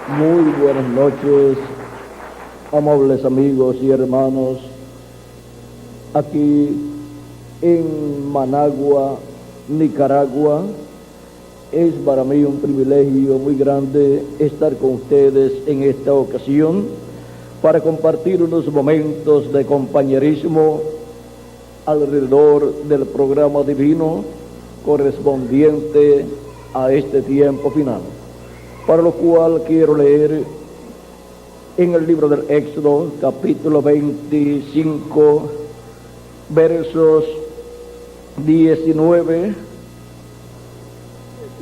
Muy buenas noches, amables amigos y hermanos. Aquí en Managua, Nicaragua, es para mí un privilegio muy grande estar con ustedes en esta ocasión para compartir unos momentos de compañerismo alrededor del programa divino correspondiente a este tiempo final, para lo cual quiero leer en el libro del Éxodo, capítulo 25, versos 19,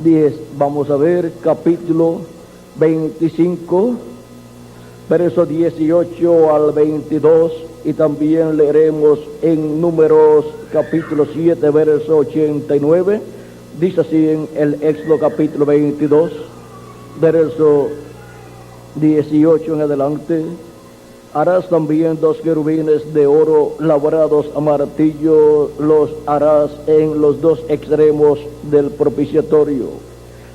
10. Vamos a ver, capítulo 25, versos 18 al 22, y también leeremos en Números, capítulo 7, verso 89. Dice así en el Éxodo, capítulo 22, verso 18 en adelante: harás también 2 querubines de oro labrados a martillo, los harás en los 2 extremos del propiciatorio.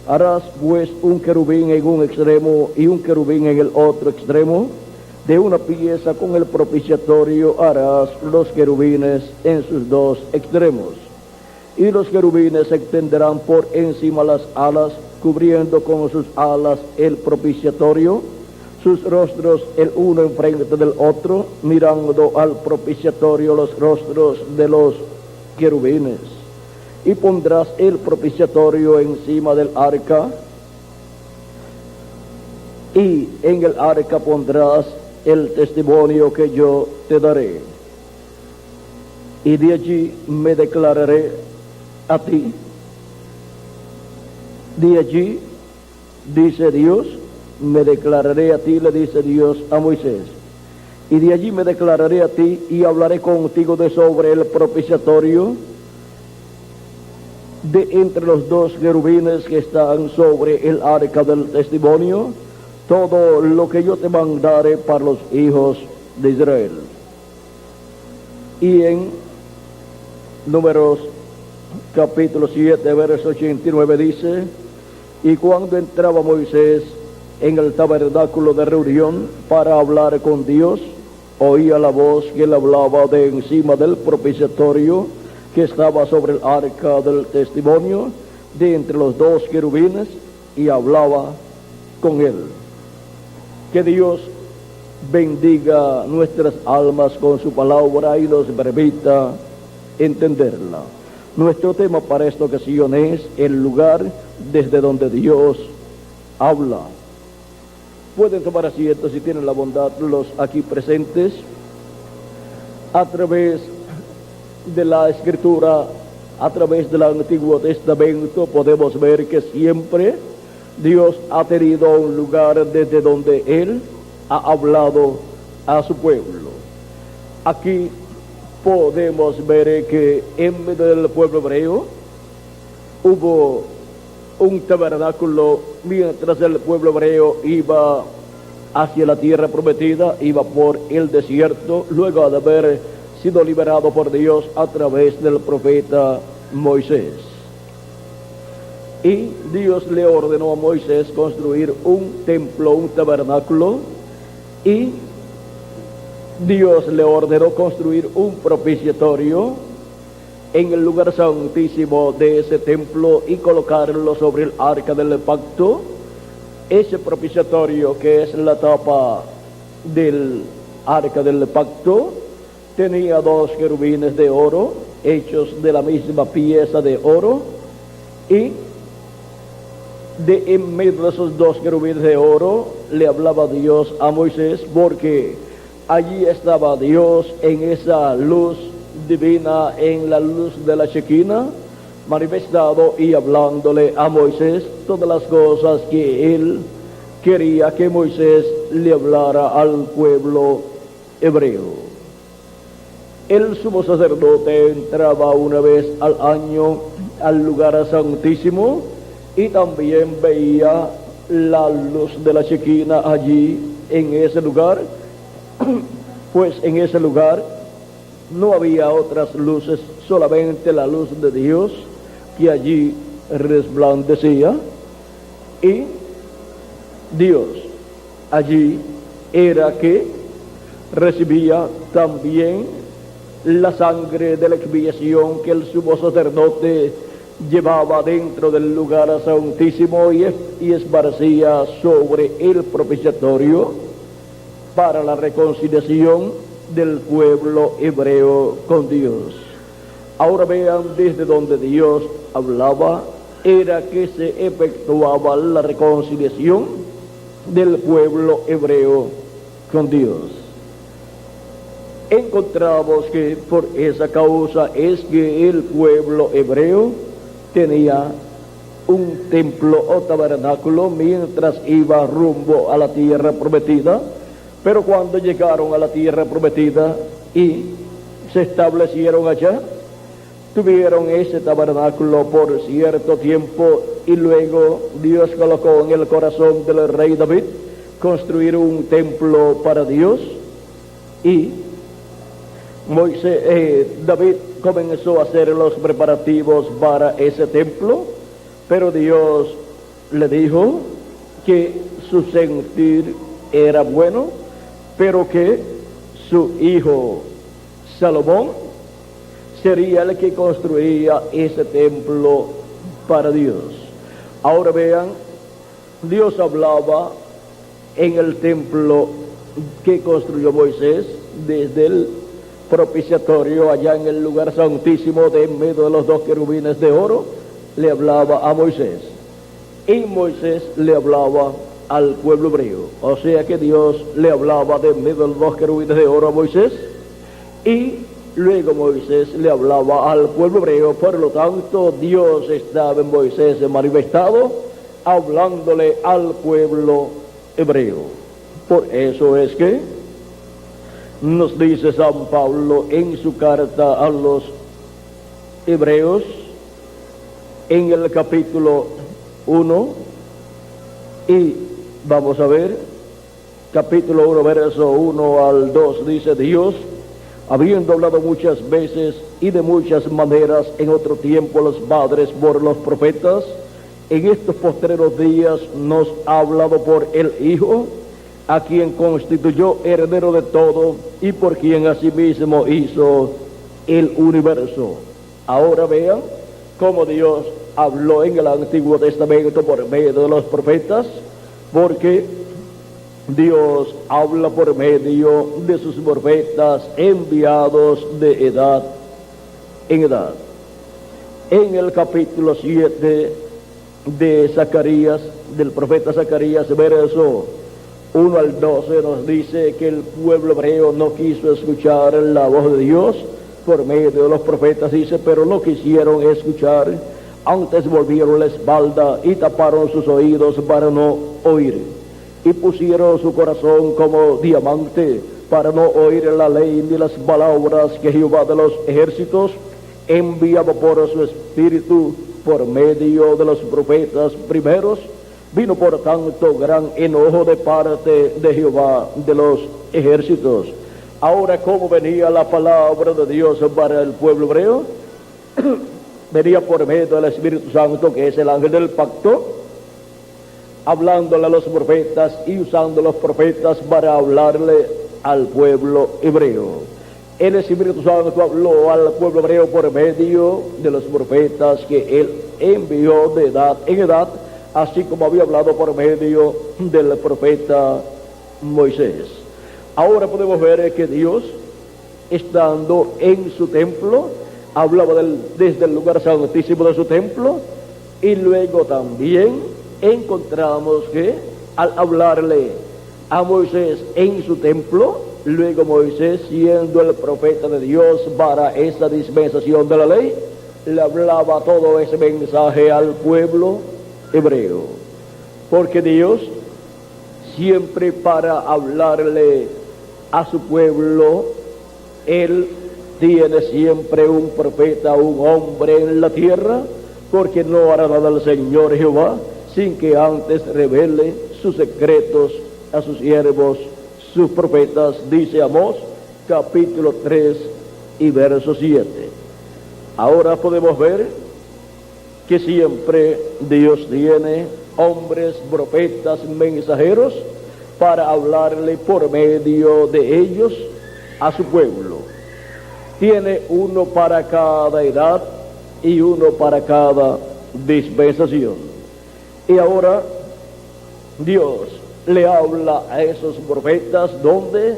Harás pues un querubín en un extremo y un querubín en el otro extremo. De una pieza con el propiciatorio harás los querubines en sus 2 extremos. Y los querubines se extenderán por encima las alas, cubriendo con sus alas el propiciatorio, sus rostros el uno enfrente del otro, mirando al propiciatorio los rostros de los querubines. Y pondrás el propiciatorio encima del arca, y en el arca pondrás el testimonio que yo te daré. Y de allí me declararé a ti. De allí, dice Dios, me declararé a ti, le dice Dios a Moisés. Y de allí me declararé a ti y hablaré contigo de sobre el propiciatorio, de entre los 2 querubines que están sobre el arca del testimonio, todo lo que yo te mandaré para los hijos de Israel. Y en Números, capítulo 7, verso 89 dice: y cuando entraba Moisés en el tabernáculo de reunión para hablar con Dios, oía la voz que él hablaba de encima del propiciatorio que estaba sobre el arca del testimonio, de entre los 2 querubines, y hablaba con él. Que Dios bendiga nuestras almas con su palabra y nos permita entenderla. Nuestro tema para esta ocasión es el lugar desde donde Dios habla. Pueden tomar asiento si tienen la bondad los aquí presentes. A través de la Escritura, a través del Antiguo Testamento, podemos ver que siempre Dios ha tenido un lugar desde donde Él ha hablado a su pueblo. Aquí podemos ver que en medio del pueblo hebreo hubo un tabernáculo mientras el pueblo hebreo iba hacia la tierra prometida, iba por el desierto, luego de haber sido liberado por Dios a través del profeta Moisés. Y Dios le ordenó a Moisés construir un templo, un tabernáculo, y Dios le ordenó construir un propiciatorio en el lugar santísimo de ese templo y colocarlo sobre el arca del pacto. Ese propiciatorio, que es la tapa del arca del pacto, tenía 2 querubines de oro, hechos de la misma pieza de oro, y de en medio de esos 2 querubines de oro le hablaba Dios a Moisés, porque allí estaba Dios en esa luz divina, en la luz de la Shekinah, manifestado y hablándole a Moisés todas las cosas que él quería que Moisés le hablara al pueblo hebreo. El sumo sacerdote entraba una vez al año al lugar santísimo y también veía la luz de la Shekinah allí en ese lugar, pues en ese lugar no había otras luces, solamente la luz de Dios que allí resplandecía. Y Dios allí era que recibía también la sangre de la expiación que el sumo sacerdote llevaba dentro del lugar santísimo y esparcía sobre el propiciatorio para la reconciliación del pueblo hebreo con Dios. Ahora vean desde donde Dios hablaba, era que se efectuaba la reconciliación del pueblo hebreo con Dios. Encontramos que por esa causa es que el pueblo hebreo tenía un templo o tabernáculo mientras iba rumbo a la tierra prometida, pero cuando llegaron a la tierra prometida y se establecieron allá, tuvieron ese tabernáculo por cierto tiempo y luego Dios colocó en el corazón del rey David construir un templo para Dios y David comenzó a hacer los preparativos para ese templo, pero Dios le dijo que su sentir era bueno, pero que su hijo Salomón sería el que construiría ese templo para Dios. Ahora vean, Dios hablaba en el templo que construyó Moisés desde el propiciatorio allá en el lugar santísimo de en medio de los dos querubines de oro, le hablaba a Moisés y Moisés le hablaba al pueblo hebreo. O sea que Dios le hablaba de en medio de los dos querubines de oro a Moisés y luego Moisés le hablaba al pueblo hebreo. Por lo tanto, Dios estaba en Moisés manifestado, hablándole al pueblo hebreo. Por eso es que nos dice San Pablo en su carta a los hebreos, en el capítulo 1, y vamos a ver, capítulo 1, verso 1 al 2, dice: Dios, habiendo hablado muchas veces y de muchas maneras en otro tiempo a los padres por los profetas, en estos postreros días nos ha hablado por el Hijo, a quien constituyó heredero de todo y por quien asimismo hizo el universo. Ahora vean cómo Dios habló en el Antiguo Testamento por medio de los profetas, porque Dios habla por medio de sus profetas enviados de edad en edad. En el capítulo 7 de Zacarías, del profeta Zacarías, verso 1 al 12, nos dice que el pueblo hebreo no quiso escuchar la voz de Dios por medio de los profetas, dice, pero no quisieron escuchar, antes volvieron la espalda y taparon sus oídos para no oír, y pusieron su corazón como diamante para no oír la ley ni las palabras que Jehová de los ejércitos enviaba por su espíritu por medio de los profetas primeros. Vino por tanto gran enojo de parte de Jehová de los ejércitos. Ahora, ¿cómo venía la palabra de Dios para el pueblo hebreo? Venía por medio del Espíritu Santo, que es el ángel del pacto, hablándole a los profetas y usando los profetas para hablarle al pueblo hebreo. El Espíritu Santo habló al pueblo hebreo por medio de los profetas que él envió de edad en edad, así como había hablado por medio del profeta Moisés. Ahora podemos ver que Dios, estando en su templo, hablaba desde el lugar santísimo de su templo, y luego también encontramos que al hablarle a Moisés en su templo, luego Moisés, siendo el profeta de Dios para esa dispensación de la ley, le hablaba todo ese mensaje al pueblo hebreo, porque Dios siempre para hablarle a su pueblo, Él tiene siempre un profeta, un hombre en la tierra, porque no hará nada el Señor Jehová sin que antes revele sus secretos a sus siervos, sus profetas, dice Amós capítulo 3 y verso 7. Ahora podemos ver que siempre Dios tiene hombres, profetas, mensajeros para hablarle por medio de ellos a su pueblo. Tiene uno para cada edad y uno para cada dispensación. Y ahora Dios le habla a esos profetas, ¿dónde?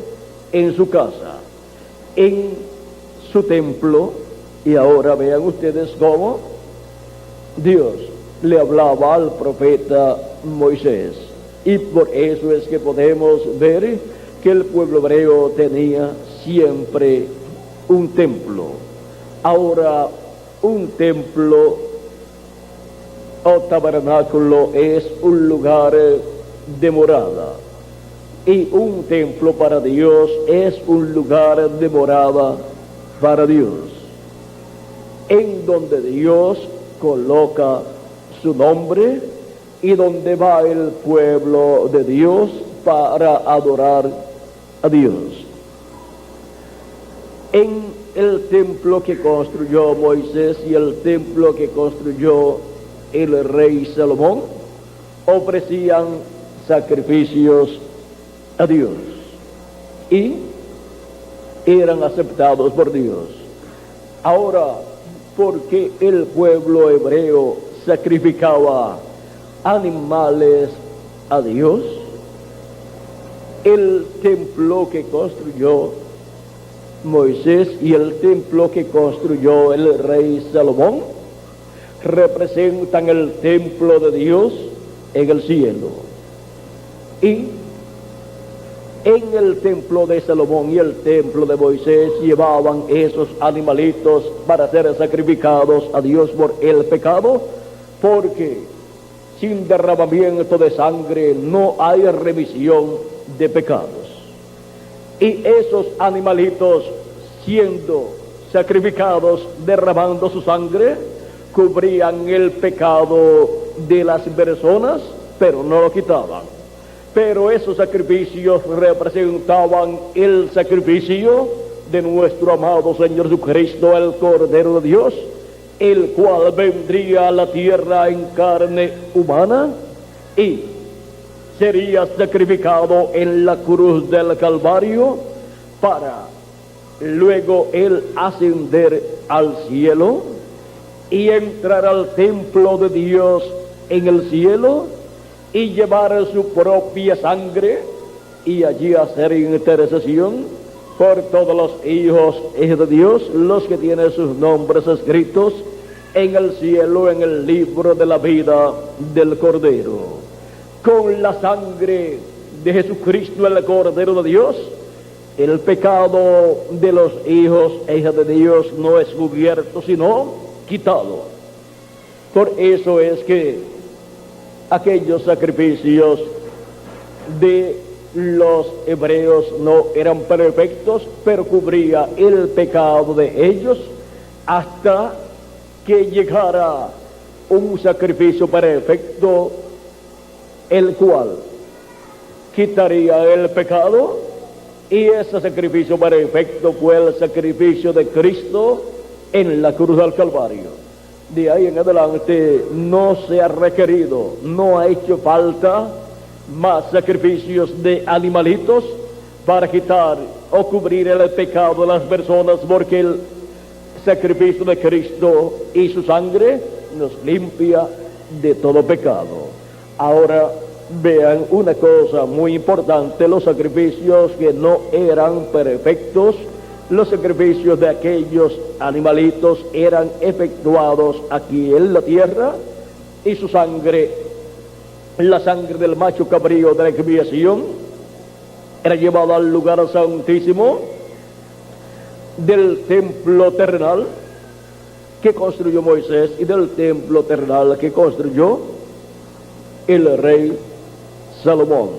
En su casa, en su templo. Y ahora vean ustedes cómo Dios le hablaba al profeta Moisés. Y por eso es que podemos ver que el pueblo hebreo tenía siempre un templo. Ahora, un templo o tabernáculo es un lugar de morada, y un templo para Dios es un lugar de morada para Dios, en donde Dios coloca su nombre y donde va el pueblo de Dios para adorar a Dios. En el templo que construyó Moisés y el templo que construyó el rey Salomón, ofrecían sacrificios a Dios y eran aceptados por Dios. Ahora, ¿por qué el pueblo hebreo sacrificaba animales a Dios? El templo que construyó Moisés y el templo que construyó el rey Salomón representan el templo de Dios en el cielo. Y en el templo de Salomón y el templo de Moisés llevaban esos animalitos para ser sacrificados a Dios por el pecado, porque sin derramamiento de sangre no hay remisión de pecados. Y esos animalitos, siendo sacrificados, derramando su sangre, cubrían el pecado de las personas, pero no lo quitaban. Pero esos sacrificios representaban el sacrificio de nuestro amado Señor Jesucristo, el Cordero de Dios, el cual vendría a la tierra en carne humana y sería sacrificado en la cruz del Calvario para luego él ascender al cielo y entrar al templo de Dios en el cielo y llevar su propia sangre y allí hacer intercesión por todos los hijos de Dios, los que tienen sus nombres escritos en el cielo, en el libro de la vida del Cordero. Con la sangre de Jesucristo, el Cordero de Dios, el pecado de los hijos e hijas de Dios no es cubierto, sino quitado. Por eso es que aquellos sacrificios de los hebreos no eran perfectos, pero cubría el pecado de ellos hasta que llegara un sacrificio perfecto, el cual quitaría el pecado, y ese sacrificio perfecto fue el sacrificio de Cristo en la cruz del Calvario. De ahí en adelante no se ha requerido, no ha hecho falta más sacrificios de animalitos para quitar o cubrir el pecado de las personas, porque el sacrificio de Cristo y su sangre nos limpia de todo pecado. Ahora vean una cosa muy importante: los sacrificios que no eran perfectos, los sacrificios de aquellos animalitos eran efectuados aquí en la tierra, y su sangre, la sangre del macho cabrío de la expiación, era llevada al lugar santísimo del templo terrenal que construyó Moisés y del templo terrenal que construyó el rey Salomón.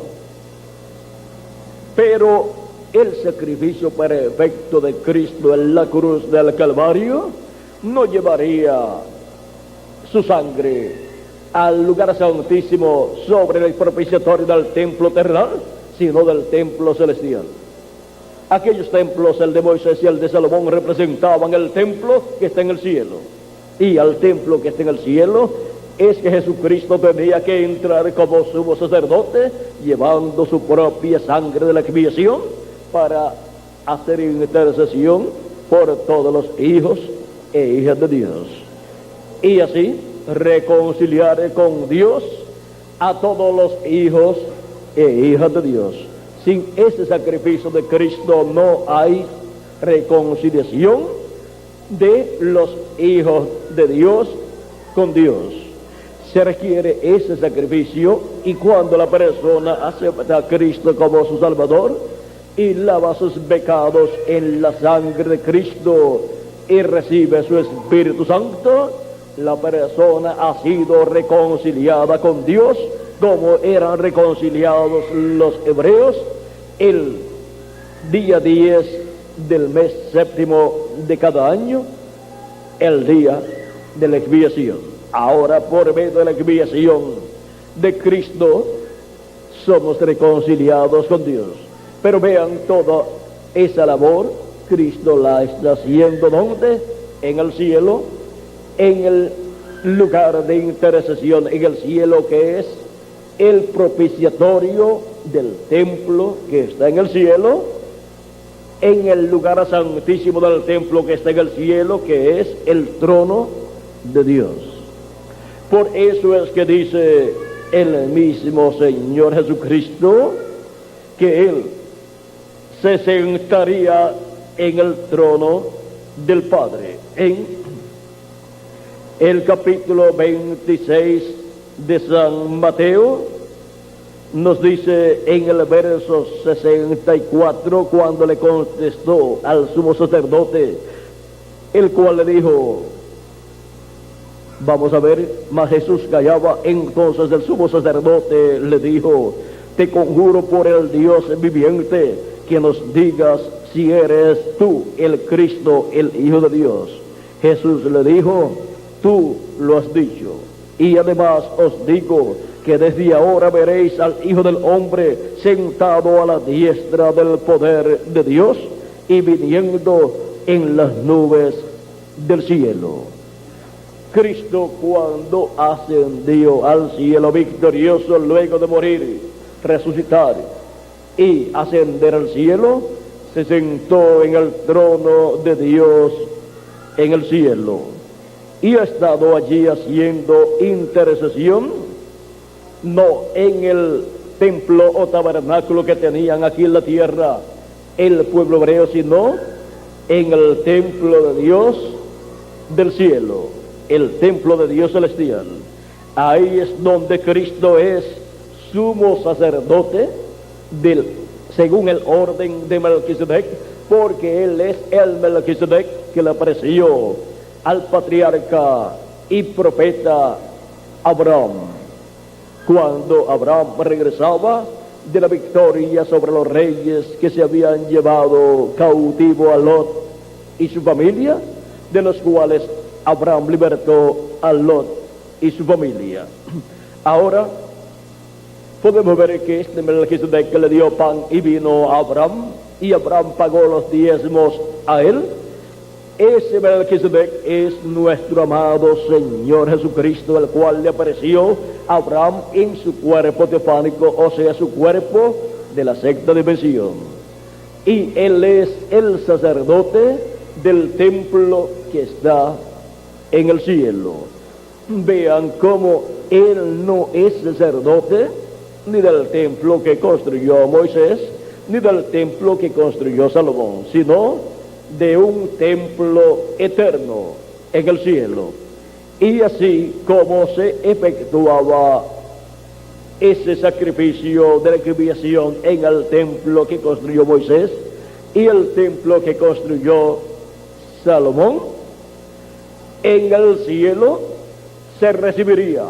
Pero el sacrificio perfecto de Cristo en la cruz del Calvario no llevaría su sangre al lugar santísimo sobre el propiciatorio del templo terrenal, sino del templo celestial. Aquellos templos, el de Moisés y el de Salomón, representaban el templo que está en el cielo, y al templo que está en el cielo es que Jesucristo tenía que entrar como sumo sacerdote, llevando su propia sangre de la expiación para hacer intercesión por todos los hijos e hijas de Dios, y así reconciliar con Dios a todos los hijos e hijas de Dios. Sin ese sacrificio de Cristo no hay reconciliación de los hijos de Dios con Dios. Se requiere ese sacrificio, y cuando la persona acepta a Cristo como su Salvador y lava sus pecados en la sangre de Cristo y recibe su Espíritu Santo, la persona ha sido reconciliada con Dios, como eran reconciliados los hebreos el día 10 del mes séptimo de cada año, el día de la expiación. Ahora, por medio de la expiación de Cristo, somos reconciliados con Dios. Pero vean, toda esa labor Cristo la está haciendo, ¿dónde? En el cielo, en el lugar de intercesión en el cielo, que es el propiciatorio del templo que está en el cielo, en el lugar santísimo del templo que está en el cielo, que es el trono de Dios. Por eso es que dice el mismo Señor Jesucristo que Él se sentaría en el trono del Padre. En el capítulo 26 de San Mateo nos dice en el verso 64, cuando le contestó al sumo sacerdote, el cual le dijo, vamos a ver, mas Jesús callaba. Entonces el sumo sacerdote le dijo, te conjuro por el Dios viviente, que nos digas si eres tú el Cristo, el Hijo de Dios. Jesús le dijo, tú lo has dicho, y además os digo que desde ahora veréis al Hijo del Hombre sentado a la diestra del poder de Dios y viniendo en las nubes del cielo. Cristo, cuando ascendió al cielo victorioso, luego de morir, resucitar y ascender al cielo, se sentó en el trono de Dios en el cielo y ha estado allí haciendo intercesión, no en el templo o tabernáculo que tenían aquí en la tierra el pueblo hebreo, sino en el templo de Dios del cielo, el templo de Dios celestial. Ahí es donde Cristo es sumo sacerdote según el orden de Melquisedec, porque Él es el Melquisedec que le apareció al patriarca y profeta Abraham, cuando Abraham regresaba de la victoria sobre los reyes que se habían llevado cautivo a Lot y su familia, de los cuales Abraham libertó a Lot y su familia. Ahora podemos ver que este Melquisedec que le dio pan y vino a Abraham, y Abraham pagó los diezmos a él. Ese Melquisedec es nuestro amado Señor Jesucristo, el cual le apareció a Abraham en su cuerpo teofánico, o sea, su cuerpo de la sexta dimensión. Y Él es el sacerdote del templo que está en el cielo. Vean cómo Él no es sacerdote ni del templo que construyó Moisés, ni del templo que construyó Salomón, sino de un templo eterno en el cielo. Y así como se efectuaba ese sacrificio de la expiación en el templo que construyó Moisés y el templo que construyó Salomón, en el cielo se recibiría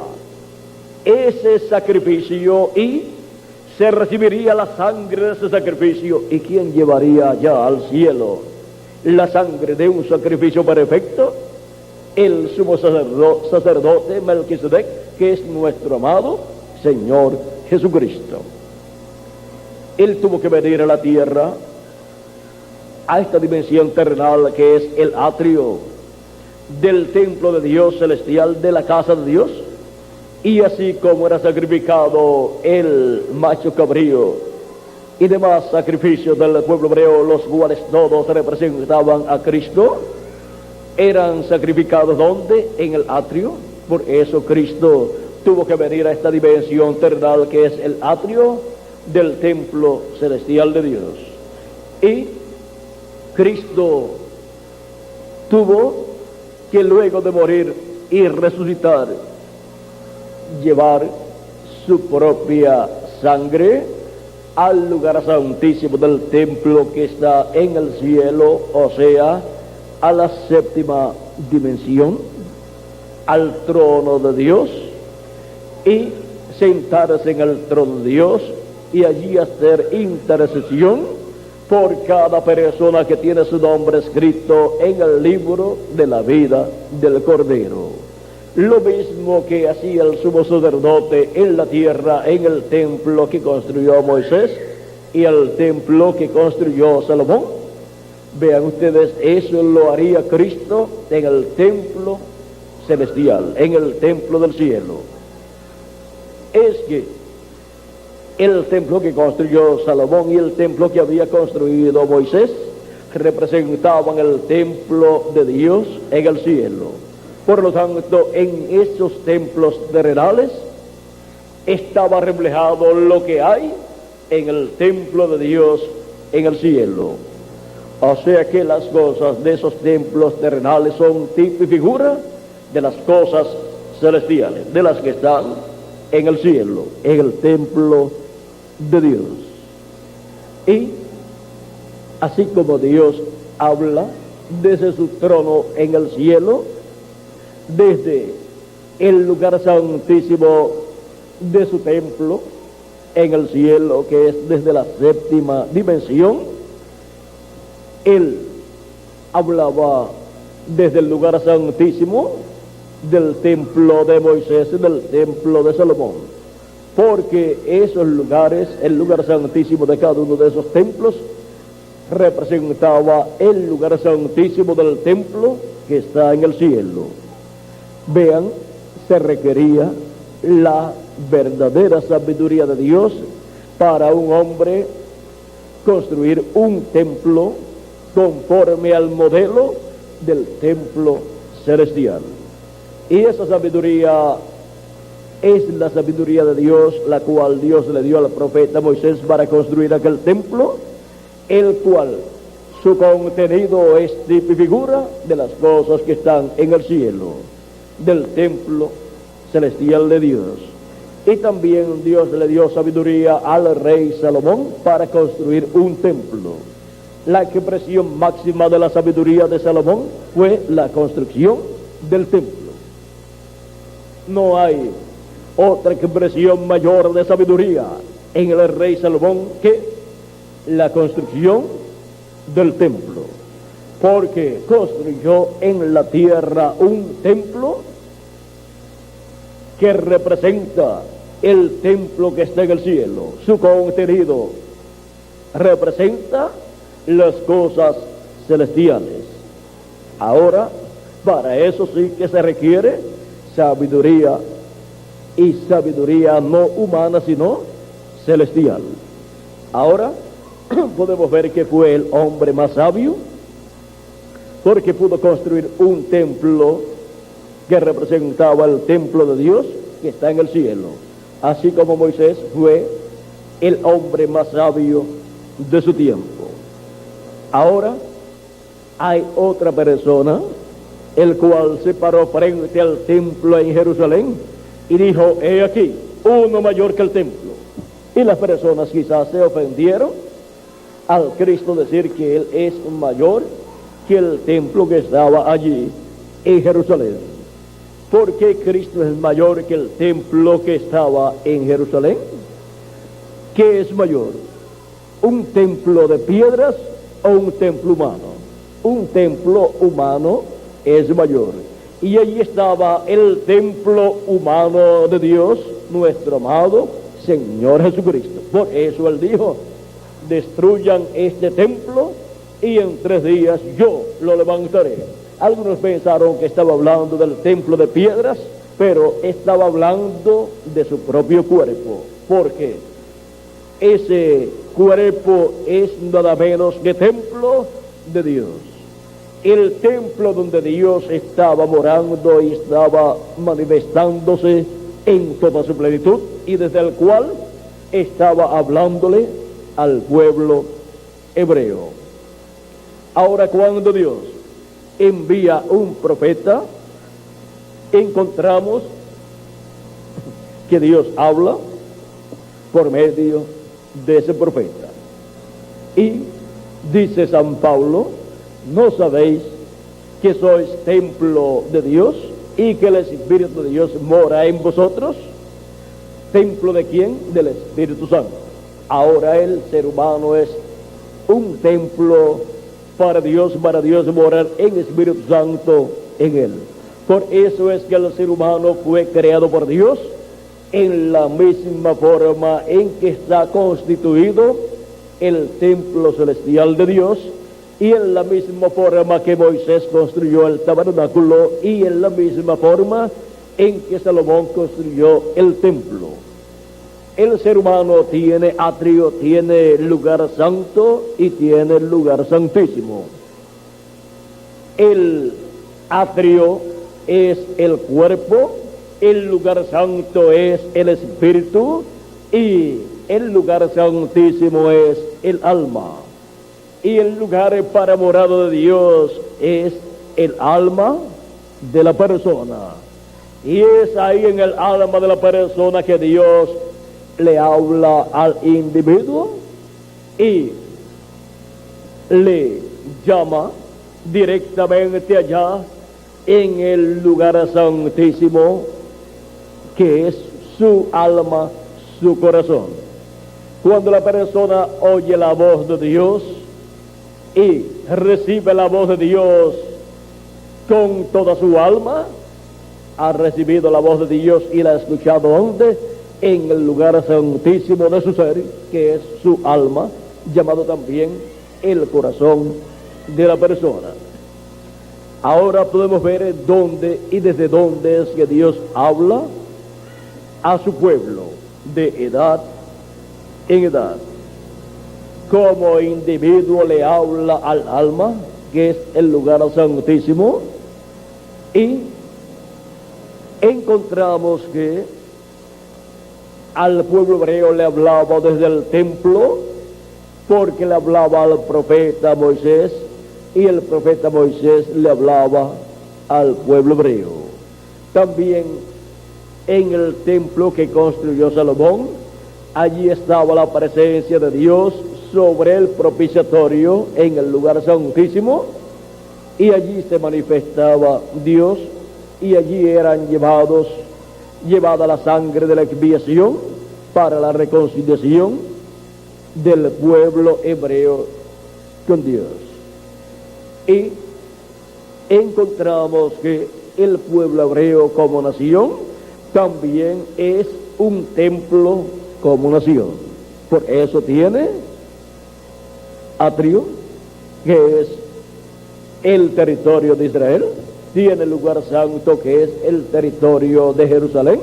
ese sacrificio y se recibiría la sangre de ese sacrificio. ¿Y quién llevaría ya al cielo la sangre de un sacrificio perfecto? El sumo sacerdote Melquisedec, que es nuestro amado Señor Jesucristo. Él tuvo que venir a la tierra, a esta dimensión terrenal que es el atrio del templo de Dios celestial, de la casa de Dios, Y así como era sacrificado el macho cabrío y demás sacrificios del pueblo hebreo, los cuales todos representaban a Cristo, eran sacrificados ¿dónde? En el atrio. Por eso Cristo tuvo que venir a esta dimensión terrenal que es el atrio del templo celestial de Dios. Y Cristo tuvo que luego de morir y resucitar, llevar su propia sangre al lugar santísimo del templo que está en el cielo, o sea, a la séptima dimensión, al trono de Dios, y sentarse en el trono de Dios y allí hacer intercesión por cada persona que tiene su nombre escrito en el libro de la vida del Cordero. Lo mismo que hacía el sumo sacerdote en la tierra, en el templo que construyó Moisés y el templo que construyó Salomón. Vean ustedes, eso lo haría Cristo en el templo celestial, en el templo del cielo. Es que el templo que construyó Salomón y el templo que había construido Moisés representaban el templo de Dios en el cielo. Por lo tanto, en esos templos terrenales estaba reflejado lo que hay en el templo de Dios en el cielo. O sea que las cosas de esos templos terrenales son tipo y figura de las cosas celestiales, de las que están en el cielo, en el templo de Dios. Y así como Dios habla desde su trono en el cielo, desde el lugar santísimo de su templo en el cielo, que es desde la séptima dimensión, Él hablaba desde el lugar santísimo del templo de Moisés y del templo de Salomón, porque esos lugares, el lugar santísimo de cada uno de esos templos, representaba el lugar santísimo del templo que está en el cielo. Vean, se requería la verdadera sabiduría de Dios para un hombre construir un templo conforme al modelo del templo celestial. Y esa sabiduría es la sabiduría de Dios, la cual Dios le dio al profeta Moisés para construir aquel templo, el cual su contenido es tipo y figura de las cosas que están en el cielo, del templo celestial de Dios. Y también Dios le dio sabiduría al rey Salomón para construir un templo. La expresión máxima de la sabiduría de Salomón fue la construcción del templo. No hay otra expresión mayor de sabiduría en el rey Salomón que la construcción del templo, porque construyó en la tierra un templo que representa el templo que está en el cielo. Su contenido representa las cosas celestiales. Ahora, para eso sí que se requiere sabiduría, y sabiduría no humana sino celestial. Ahora podemos ver que fue el hombre más sabio, porque pudo construir un templo que representaba el templo de Dios que está en el cielo, así como Moisés fue el hombre más sabio de su tiempo. Ahora hay otra persona, el cual se paró frente al templo en Jerusalén y dijo: he aquí, uno mayor que el templo. Y las personas quizás se ofendieron al Cristo decir que Él es mayor que el templo que estaba allí en Jerusalén. ¿Por qué Cristo es mayor que el templo que estaba en Jerusalén? ¿Qué es mayor? ¿Un templo de piedras o un templo humano? Un templo humano es mayor. Y allí estaba el templo humano de Dios, nuestro amado Señor Jesucristo. Por eso Él dijo: destruyan este templo y en 3 días yo lo levantaré. Algunos pensaron que estaba hablando del templo de piedras pero estaba hablando de su propio cuerpo, porque ese cuerpo es nada menos que templo de Dios. El templo donde Dios estaba morando y estaba manifestándose en toda su plenitud, y desde el cual estaba hablándole al pueblo hebreo. Ahora, cuando Dios envía un profeta, encontramos que Dios habla por medio de ese profeta. Y dice San Pablo: ¿no sabéis que sois templo de Dios y que el Espíritu de Dios mora en vosotros? ¿Templo de quién? Del Espíritu Santo. Ahora el ser humano es un templo para Dios morar en Espíritu Santo en él. Por eso es que el ser humano fue creado por Dios en la misma forma en que está constituido el templo celestial de Dios, y en la misma forma que Moisés construyó el tabernáculo, y en la misma forma en que Salomón construyó el templo. El ser humano tiene atrio, tiene lugar santo y tiene lugar santísimo. El atrio es el cuerpo, el lugar santo es el espíritu y el lugar santísimo es el alma. Y el lugar para morada de Dios es el alma de la persona. Y es ahí en el alma de la persona que Dios le habla al individuo y le llama directamente allá en el lugar santísimo, que es su alma, su corazón. Cuando la persona oye la voz de Dios y recibe la voz de Dios con toda su alma, ha recibido la voz de Dios y la ha escuchado ¿dónde? En el lugar santísimo de su ser, que es su alma, llamado también el corazón de la persona. Ahora podemos ver dónde y desde dónde es que Dios habla a su pueblo, de edad en edad. Como individuo le habla al alma, que es el lugar santísimo, y encontramos que al pueblo hebreo le hablaba desde el templo, porque le hablaba al profeta Moisés, y el profeta Moisés le hablaba al pueblo hebreo. También en el templo que construyó Salomón, allí estaba la presencia de Dios sobre el propiciatorio en el lugar santísimo, y allí se manifestaba Dios, y allí eran llevada la sangre de la expiación para la reconciliación del pueblo hebreo con Dios. Y encontramos que el pueblo hebreo como nación también es un templo como nación. Por eso tiene atrio, que es el territorio de Israel, tiene lugar santo, que es el territorio de Jerusalén,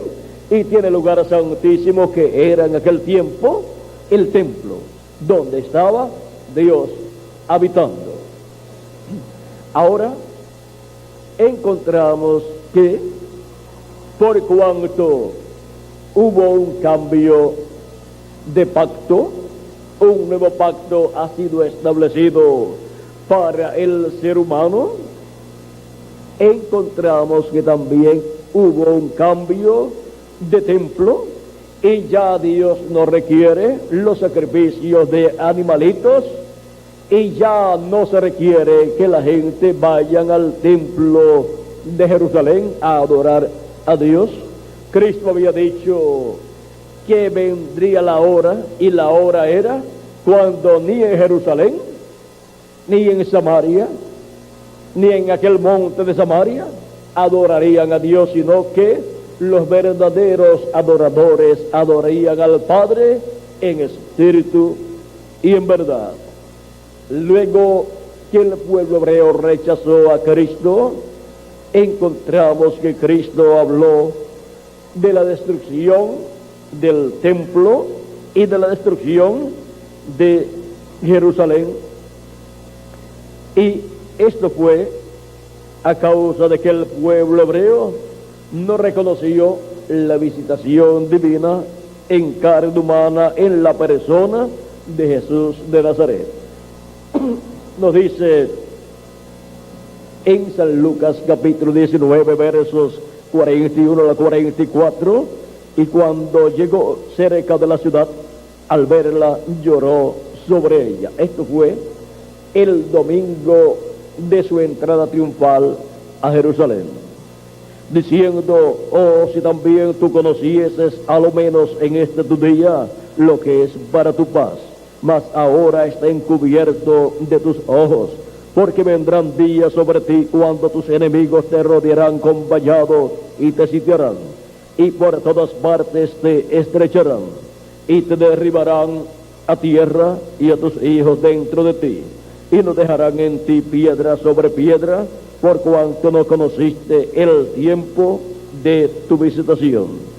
y tiene lugar santísimo, que era en aquel tiempo el templo donde estaba Dios habitando. Ahora encontramos que por cuanto hubo un cambio de pacto, un nuevo pacto ha sido establecido para el ser humano, encontramos que también hubo un cambio de templo, y ya Dios no requiere los sacrificios de animalitos, y ya no se requiere que la gente vayan al templo de Jerusalén a adorar a Dios. Cristo había dicho que vendría la hora, y la hora era cuando ni en Jerusalén, ni en Samaria, ni en aquel monte de Samaria adorarían a Dios, sino que los verdaderos adoradores adorarían al Padre en espíritu y en verdad. Luego que el pueblo hebreo rechazó a Cristo, encontramos que Cristo habló de la destrucción del templo y de la destrucción de Jerusalén. Y esto fue a causa de que el pueblo hebreo no reconoció la visitación divina en carne humana en la persona de Jesús de Nazaret. Nos dice en San Lucas capítulo 19 versos 41 a 44: y cuando llegó cerca de la ciudad, al verla lloró sobre ella. Esto fue el domingo de su entrada triunfal a Jerusalén, diciendo: oh, si también tú conocieses a lo menos en este tu día lo que es para tu paz, mas ahora está encubierto de tus ojos, porque vendrán días sobre ti cuando tus enemigos te rodearán con vallado y te sitiarán, y por todas partes te estrecharán, y te derribarán a tierra y a tus hijos dentro de ti, y no dejarán en ti piedra sobre piedra, por cuanto no conociste el tiempo de tu visitación.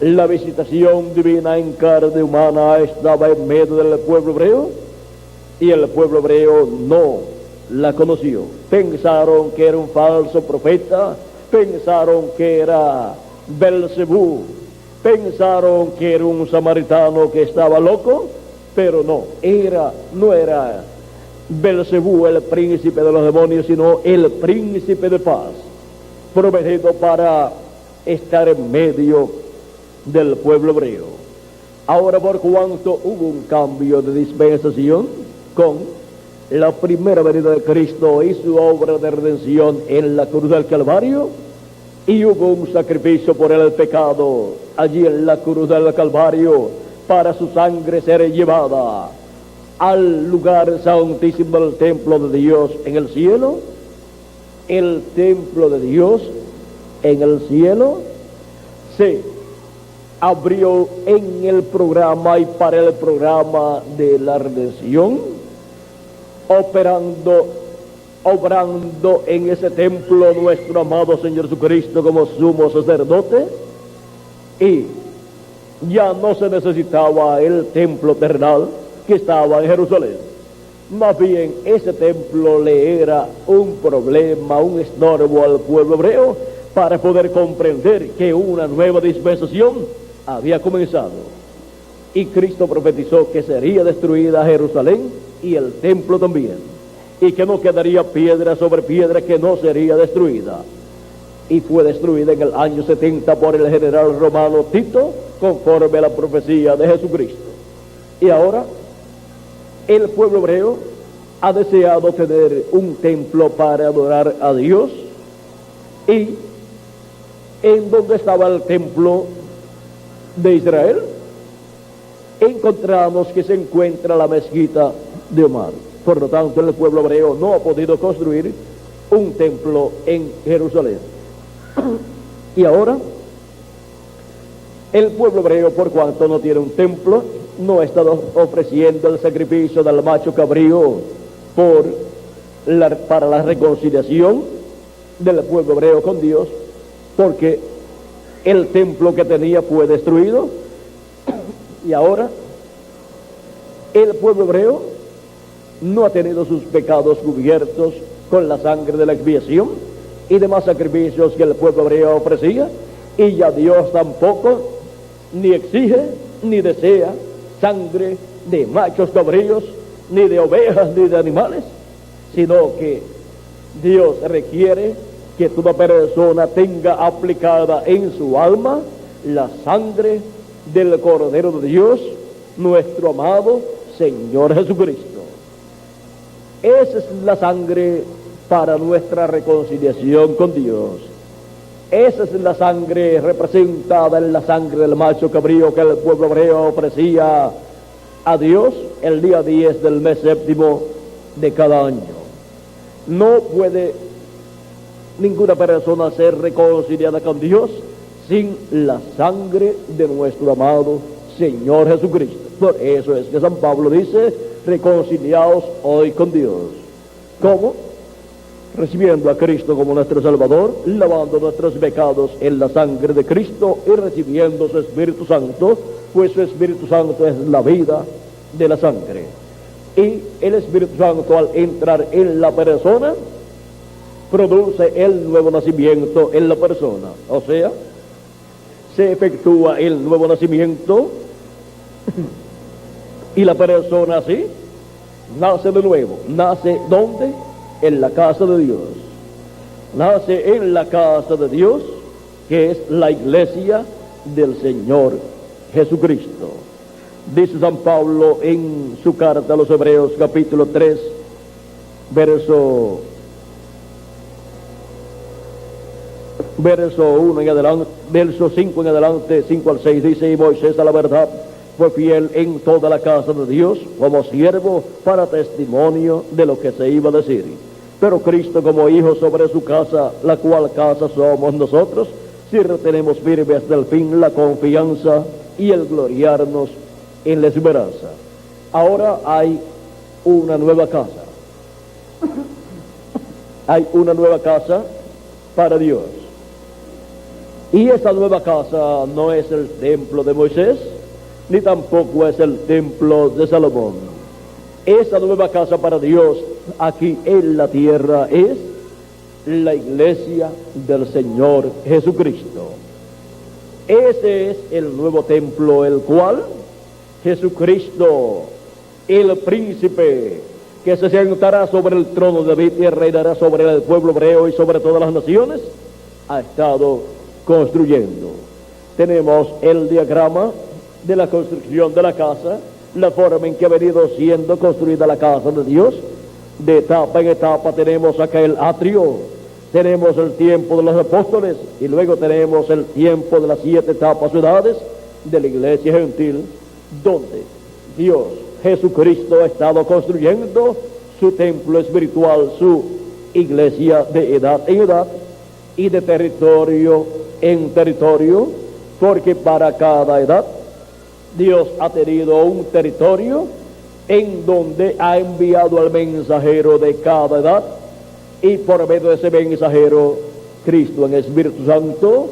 La visitación divina en carne humana estaba en medio del pueblo hebreo, y el pueblo hebreo no la conoció. Pensaron que era un falso profeta, pensaron que era Belcebú, pensaron que era un samaritano que estaba loco, pero no era Belcebú el príncipe de los demonios, sino el príncipe de paz, prometido para estar en medio del pueblo hebreo. Ahora, por cuanto hubo un cambio de dispensación con la primera venida de Cristo y su obra de redención en la cruz del Calvario, y hubo un sacrificio por el pecado allí en la cruz del Calvario, para su sangre ser llevada al lugar santísimo del templo de Dios en el cielo. El templo de Dios en el cielo se abrió en el programa y para el programa de la redención, obrando en ese templo nuestro amado Señor Jesucristo como sumo sacerdote, y ya no se necesitaba el templo terrenal que estaba en Jerusalén. Más bien, ese templo le era un problema, un estorbo al pueblo hebreo para poder comprender que una nueva dispensación había comenzado. Y Cristo profetizó que sería destruida Jerusalén y el templo también, y que no quedaría piedra sobre piedra que no sería destruida. Y fue destruida en el año 70 por el general romano Tito, conforme a la profecía de Jesucristo. Y ahora el pueblo hebreo ha deseado tener un templo para adorar a Dios, y en donde estaba el templo de Israel, encontramos que se encuentra la mezquita de Omar. Por lo tanto, el pueblo hebreo no ha podido construir un templo en Jerusalén. Y ahora el pueblo hebreo, por cuanto no tiene un templo, no ha estado ofreciendo el sacrificio del macho cabrío para la reconciliación del pueblo hebreo con Dios, porque el templo que tenía fue destruido. Y ahora el pueblo hebreo no ha tenido sus pecados cubiertos con la sangre de la expiación y demás sacrificios que el pueblo hebreo ofrecía, y ya Dios tampoco ni exige ni desea sangre de machos cabríos, ni de ovejas, ni de animales, sino que Dios requiere que toda persona tenga aplicada en su alma la sangre del Cordero de Dios, nuestro amado Señor Jesucristo. Esa es la sangre para nuestra reconciliación con Dios. Esa es la sangre representada en la sangre del macho cabrío que el pueblo hebreo ofrecía a Dios el día 10 del mes séptimo de cada año. No puede ninguna persona ser reconciliada con Dios sin la sangre de nuestro amado Señor Jesucristo. Por eso es que San Pablo dice: reconciliaos hoy con Dios. ¿Cómo? recibiendo a Cristo como nuestro Salvador, lavando nuestros pecados en la sangre de Cristo y recibiendo su Espíritu Santo, pues su Espíritu Santo es la vida de la sangre. Y el Espíritu Santo, al entrar en la persona, produce el nuevo nacimiento en la persona. O sea, se efectúa el nuevo nacimiento y la persona así nace de nuevo. ¿Nace dónde? En la casa de Dios. Nace en la casa de Dios, que es la iglesia del Señor Jesucristo. Dice San Pablo en su carta a los Hebreos, capítulo 3, verso 1 en adelante, verso 5 en adelante, 5 al 6, dice: y Moisés, a la verdad, fue fiel en toda la casa de Dios como siervo para testimonio de lo que se iba a decir. Pero Cristo como hijo sobre su casa, la cual casa somos nosotros, si retenemos firme hasta el fin la confianza y el gloriarnos en la esperanza. Ahora hay una nueva casa. Hay una nueva casa para Dios. Y esa nueva casa no es el templo de Moisés, ni tampoco es el templo de Salomón. Esa nueva casa para Dios aquí en la tierra es la iglesia del Señor Jesucristo. Ese es el nuevo templo, el cual Jesucristo, el príncipe que se sentará sobre el trono de David y reinará sobre el pueblo hebreo y sobre todas las naciones, ha estado construyendo. Tenemos el diagrama de la construcción de la casa, la forma en que ha venido siendo construida la casa de Dios. De etapa en etapa tenemos acá el atrio, tenemos el tiempo de los apóstoles y luego tenemos el tiempo de las 7 etapas o edades de la iglesia gentil, donde Dios Jesucristo ha estado construyendo su templo espiritual, su iglesia de edad en edad y de territorio en territorio, porque para cada edad Dios ha tenido un territorio en donde ha enviado al mensajero de cada edad, y por medio de ese mensajero, Cristo en Espíritu Santo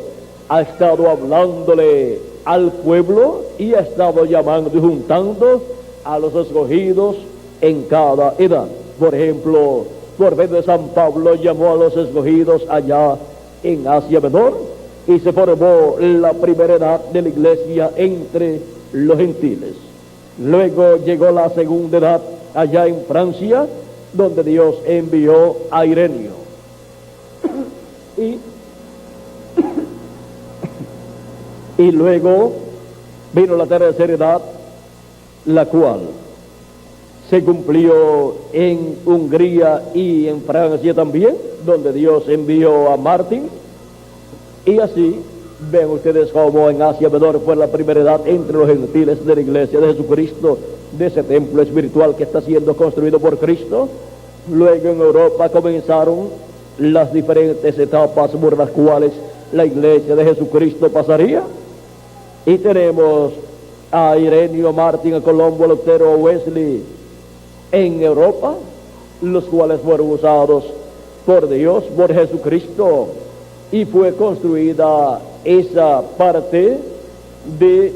ha estado hablándole al pueblo y ha estado llamando y juntando a los escogidos en cada edad. Por ejemplo, por medio de San Pablo llamó a los escogidos allá en Asia Menor y se formó la primera edad de la iglesia entre los gentiles. Luego llegó la segunda edad allá en Francia, donde Dios envió a Ireneo. Y luego vino la tercera edad, la cual se cumplió en Hungría y en Francia también, donde Dios envió a Martín. Y así ven ustedes cómo en Asia Menor fue la primera edad entre los gentiles de la iglesia de Jesucristo, de ese templo espiritual que está siendo construido por Cristo. Luego en Europa comenzaron las diferentes etapas por las cuales la iglesia de Jesucristo pasaría. Y tenemos a Ireneo, Martín, a Colombo, a Lutero, a Wesley en Europa, los cuales fueron usados por Dios, por Jesucristo, y fue construida esa parte de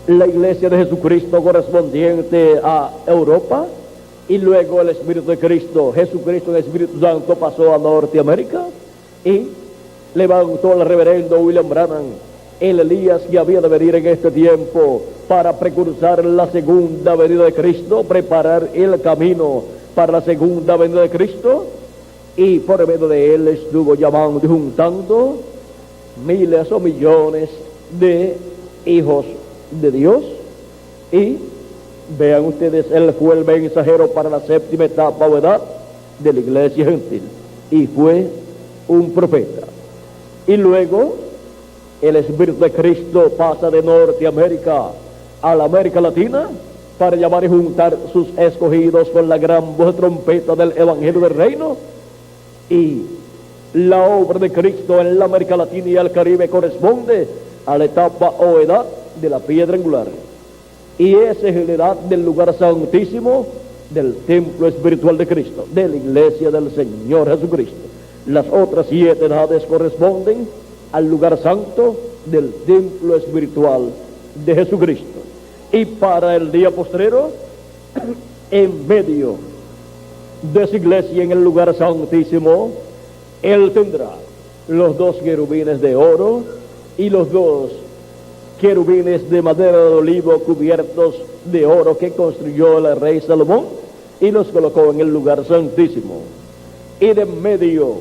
la iglesia de Jesucristo correspondiente a Europa. Y luego el Espíritu de Cristo, Jesucristo en el Espíritu Santo, pasó a Norteamérica y levantó al reverendo William Branham, el Elías que había de venir en este tiempo para precursar la segunda venida de Cristo, preparar el camino para la segunda venida de Cristo. Y por medio de él estuvo llamando y juntando miles o millones de hijos de Dios. Y vean ustedes, él fue el mensajero para la séptima etapa o edad de la iglesia gentil y fue un profeta. Y luego el Espíritu de Cristo pasa de Norteamérica a la América Latina para llamar y juntar sus escogidos con la gran voz de trompeta del Evangelio del Reino. Y la obra de Cristo en la América Latina y el Caribe corresponde a la etapa o edad de la piedra angular. Y esa es la edad del lugar santísimo, del templo espiritual de Cristo, de la iglesia del Señor Jesucristo. Las otras 7 edades corresponden al lugar santo del templo espiritual de Jesucristo. Y para el día postrero, en medio de su iglesia, en el lugar santísimo, Él tendrá los 2 querubines de oro y los 2 querubines de madera de olivo cubiertos de oro que construyó el rey Salomón y los colocó en el lugar santísimo. Y de medio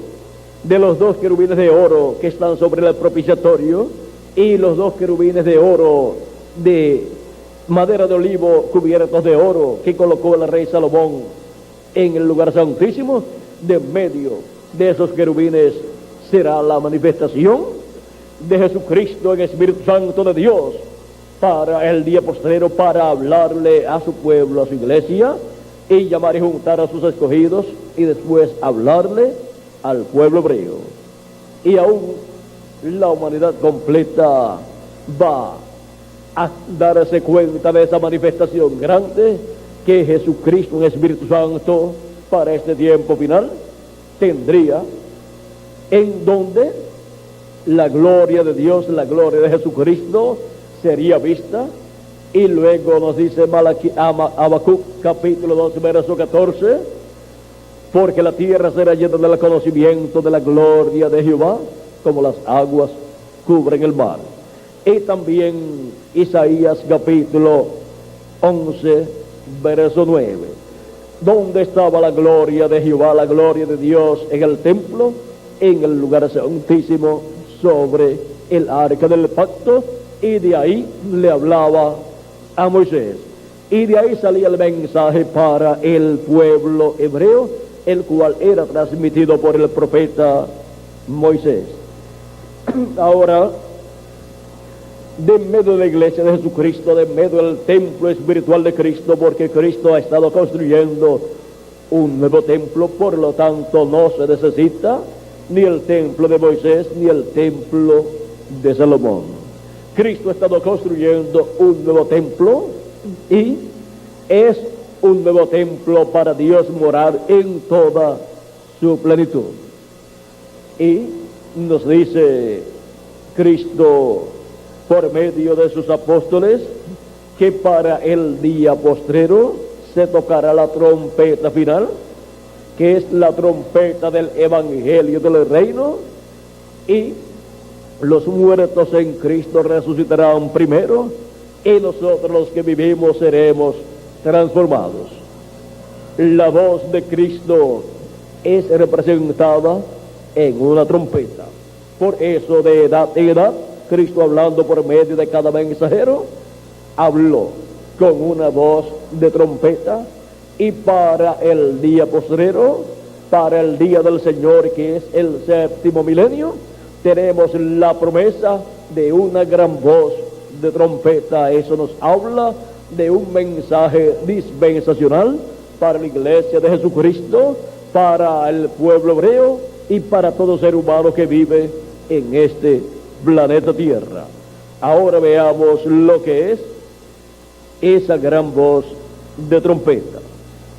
de los 2 querubines de oro que están sobre el propiciatorio y los 2 querubines de oro de madera de olivo cubiertos de oro que colocó el rey Salomón en el lugar santísimo, de medio de esos querubines será la manifestación de Jesucristo en Espíritu Santo de Dios para el día postrero, para hablarle a su pueblo, a su iglesia, y llamar y juntar a sus escogidos, y después hablarle al pueblo hebreo. Y aún la humanidad completa va a darse cuenta de esa manifestación grande que Jesucristo en Espíritu Santo para este tiempo final tendría, en donde la gloria de Dios, la gloria de Jesucristo sería vista. Y luego nos dice Habacuc capítulo 2 verso 14, porque la tierra será llena del conocimiento de la gloria de Jehová, como las aguas cubren el mar. Y también Isaías capítulo 11 verso 9, donde estaba la gloria de Jehová, la gloria de Dios en el templo, en el lugar santísimo, sobre el arca del pacto. Y de ahí le hablaba a Moisés, y de ahí salía el mensaje para el pueblo hebreo, el cual era transmitido por el profeta Moisés. Ahora, de medio de la iglesia de Jesucristo, de medio del templo espiritual de Cristo, porque Cristo ha estado construyendo un nuevo templo, por lo tanto no se necesita ni el templo de Moisés ni el templo de Salomón. Cristo ha estado construyendo un nuevo templo, y es un nuevo templo para Dios morar en toda su plenitud. Y nos dice Cristo por medio de sus apóstoles que para el día postrero se tocará la trompeta final, que es la trompeta del evangelio del reino, y los muertos en Cristo resucitarán primero, y nosotros los que vivimos seremos transformados. La voz de Cristo es representada en una trompeta. Por eso, de edad en edad, Cristo, hablando por medio de cada mensajero, habló con una voz de trompeta. Y para el día postrero, para el día del Señor, que es el 7º milenio, tenemos la promesa de una gran voz de trompeta. Eso nos habla de un mensaje dispensacional para la iglesia de Jesucristo, para el pueblo hebreo y para todo ser humano que vive en este planeta Tierra. Ahora veamos lo que es esa gran voz de trompeta.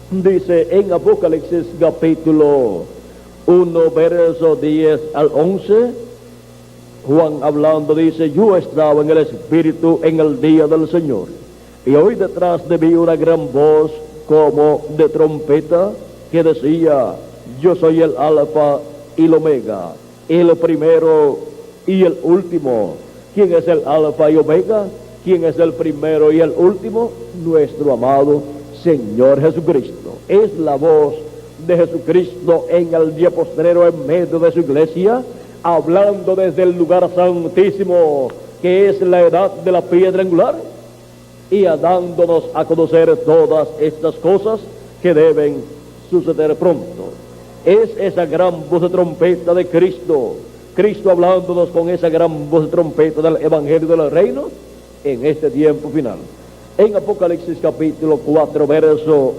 Dice en Apocalipsis capítulo 1 verso 10 al 11, Juan hablando dice: yo estaba en el Espíritu en el día del Señor, y oí detrás de mí una gran voz como de trompeta que decía: yo soy el Alfa y el Omega, el primero y el último. ¿Quién es el Alfa y Omega? ¿Quién es el primero y el último? Nuestro amado Señor Jesucristo. Es la voz de Jesucristo en el día postrero en medio de su iglesia, hablando desde el lugar santísimo, que es la edad de la piedra angular, y dándonos a conocer todas estas cosas que deben suceder pronto. Es esa gran voz de trompeta de Cristo, Cristo hablándonos con esa gran voz de trompeta del evangelio del reino en este tiempo final. En Apocalipsis capítulo 4 verso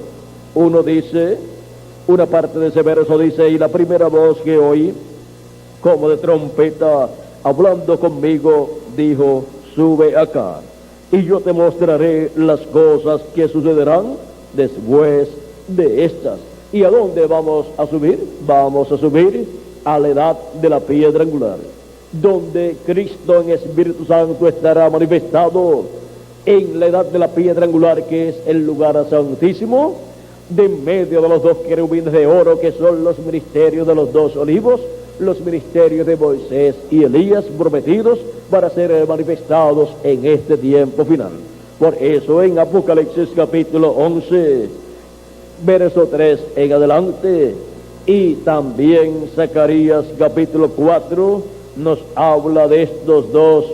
1 dice, una parte de ese verso dice: y la primera voz que oí como de trompeta hablando conmigo dijo: sube acá, y yo te mostraré las cosas que sucederán después de estas. ¿Y a dónde vamos a subir? Vamos a subir a la edad de la piedra angular, donde Cristo en Espíritu Santo estará manifestado en la edad de la piedra angular, que es el lugar santísimo, de en medio de los dos querubines de oro, que son los ministerios de los dos olivos, los ministerios de Moisés y Elías, prometidos para ser manifestados en este tiempo final. Por eso en Apocalipsis capítulo 11, verso 3 en adelante, y también Zacarías capítulo 4, nos habla de estos dos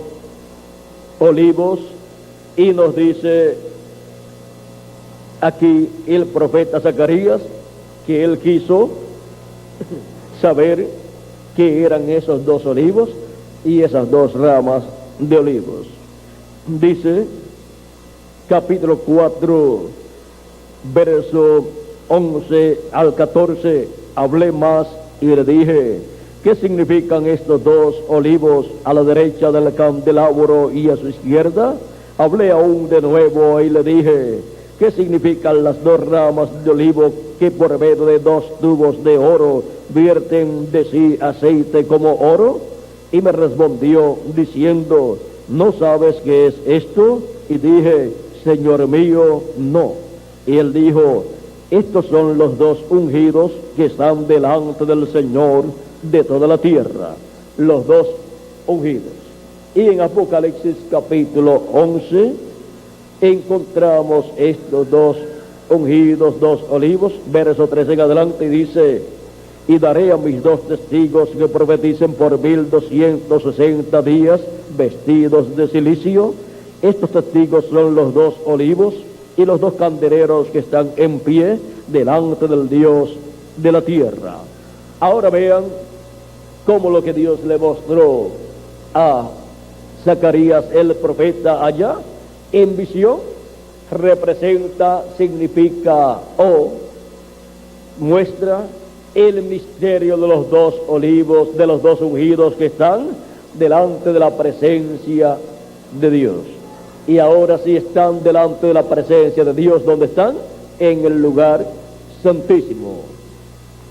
olivos, y nos dice aquí el profeta Zacarías que él quiso saber qué eran esos dos olivos y esas dos ramas de olivos. Dice capítulo 4, verso 11 al 14, hablé más y le dije, ¿qué significan estos dos olivos a la derecha del candelabro y a su izquierda? Hablé aún de nuevo y le dije, ¿qué significan las dos ramas de olivo que por medio de dos tubos de oro vierten de sí aceite como oro? Y me respondió diciendo, ¿no sabes qué es esto? Y dije, Señor mío, no. Y él dijo, estos son los dos ungidos que están delante del Señor de toda la tierra. Los dos ungidos. Y en Apocalipsis capítulo 11 encontramos estos dos ungidos, dos olivos, verso 3 en adelante, y dice, y daré a mis dos testigos que profeticen por 1260 días vestidos de cilicio. Estos testigos son los dos olivos y los dos candeleros que están en pie delante del Dios de la tierra. Ahora vean cómo lo que Dios le mostró a Zacarías el profeta allá en visión representa, significa o muestra el misterio de los dos olivos, de los dos ungidos que están delante de la presencia de Dios. Y ahora sí están delante de la presencia de Dios. ¿Dónde están? En el lugar santísimo.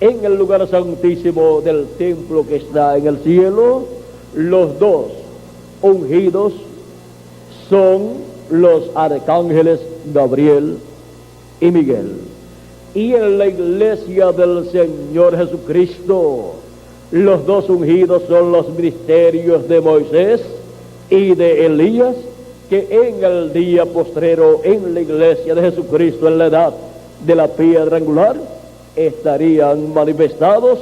En el lugar santísimo del templo que está en el cielo, los dos ungidos son los arcángeles Gabriel y Miguel. Y en la iglesia del Señor Jesucristo, los dos ungidos son los ministerios de Moisés y de Elías, que en el día postrero, en la iglesia de Jesucristo, en la edad de la piedra angular, estarían manifestados,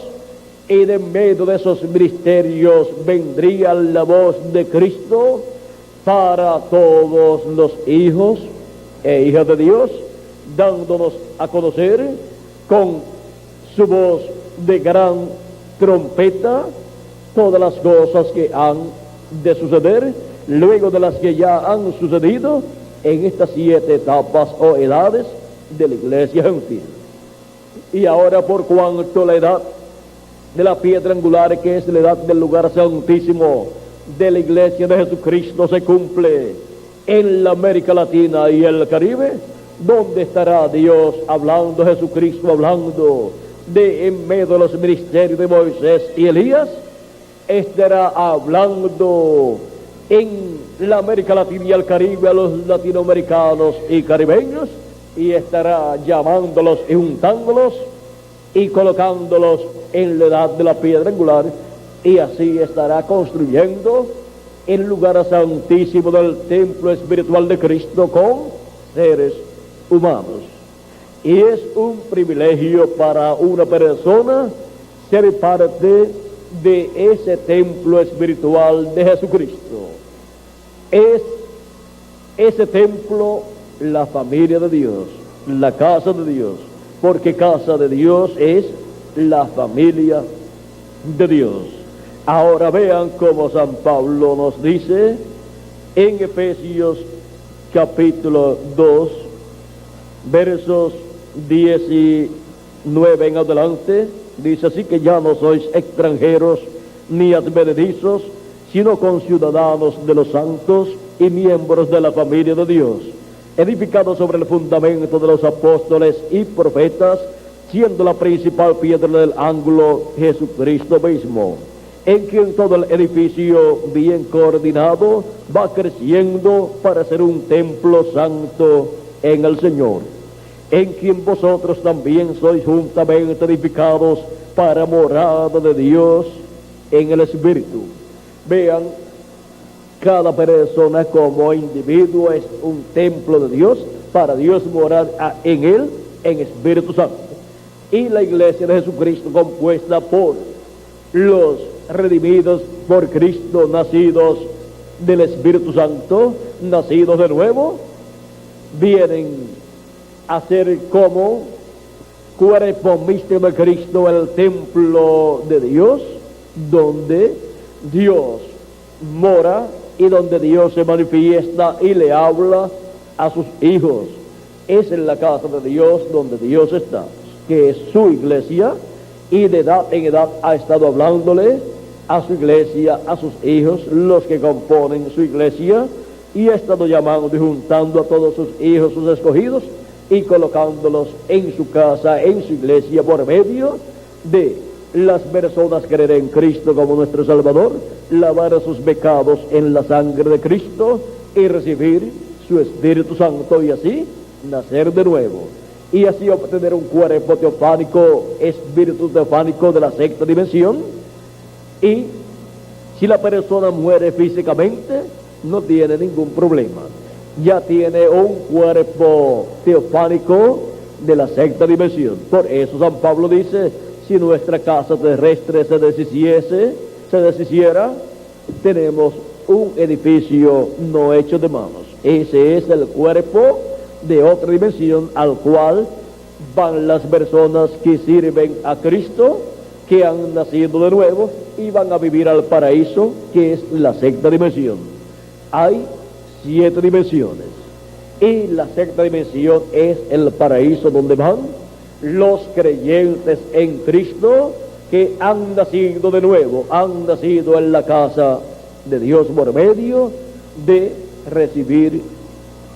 y de medio de esos ministerios vendría la voz de Cristo para todos los hijos e hijas de Dios, dándonos a conocer con su voz de gran trompeta todas las cosas que han de suceder, luego de las que ya han sucedido en estas 7 etapas o edades de la iglesia gentil. Y ahora, por cuanto la edad de la piedra angular, que es la edad del lugar santísimo de la iglesia de Jesucristo, se cumple en la América Latina y el Caribe, ¿dónde estará Dios hablando, Jesucristo hablando de en medio de los ministerios de Moisés y Elías? Estará hablando en la América Latina y el Caribe a los latinoamericanos y caribeños, y estará llamándolos y juntándolos y colocándolos en la edad de la piedra angular, y así estará construyendo el lugar santísimo del templo espiritual de Cristo con seres humanos. Y es un privilegio para una persona ser parte de ese templo espiritual de Jesucristo. Es ese templo la familia de Dios, la casa de Dios, porque casa de Dios es la familia de Dios. Ahora vean cómo San Pablo nos dice en Efesios capítulo 2, versos 19 en adelante, dice así: que ya no sois extranjeros ni advenedizos, sino conciudadanos de los santos y miembros de la familia de Dios, edificado sobre el fundamento de los apóstoles y profetas, siendo la principal piedra del ángulo Jesucristo mismo, en quien todo el edificio bien coordinado va creciendo para ser un templo santo en el Señor, en quien vosotros también sois juntamente edificados para morada de Dios en el Espíritu. Vean, cada persona como individuo es un templo de Dios, para Dios morar en él, en Espíritu Santo. Y la iglesia de Jesucristo, compuesta por los redimidos por Cristo, nacidos del Espíritu Santo, nacidos de nuevo, vienen a ser como cuerpo místico de Cristo, el templo de Dios, donde Dios mora y donde Dios se manifiesta y le habla a sus hijos. Es en la casa de Dios donde Dios está, que es su iglesia, y de edad en edad ha estado hablándole a su iglesia, a sus hijos, los que componen su iglesia, y ha estado llamando y juntando a todos sus hijos, sus escogidos, y colocándolos en su casa, en su iglesia, por medio de las personas creer en Cristo como nuestro Salvador, lavar sus pecados en la sangre de Cristo y recibir su Espíritu Santo, y así nacer de nuevo, y así obtener un cuerpo teofánico, espíritu teofánico de la sexta dimensión. Y si la persona muere físicamente, no tiene ningún problema, ya tiene un cuerpo teofánico de la sexta dimensión. Por eso San Pablo dice: si nuestra casa terrestre se deshiciera, tenemos un edificio no hecho de manos. Ese es el cuerpo de otra dimensión al cual van las personas que sirven a Cristo, que han nacido de nuevo y van a vivir al paraíso, que es la sexta dimensión. Hay 7 dimensiones, y la sexta dimensión es el paraíso, donde van los creyentes en Cristo que han nacido de nuevo, han nacido en la casa de Dios por medio de recibir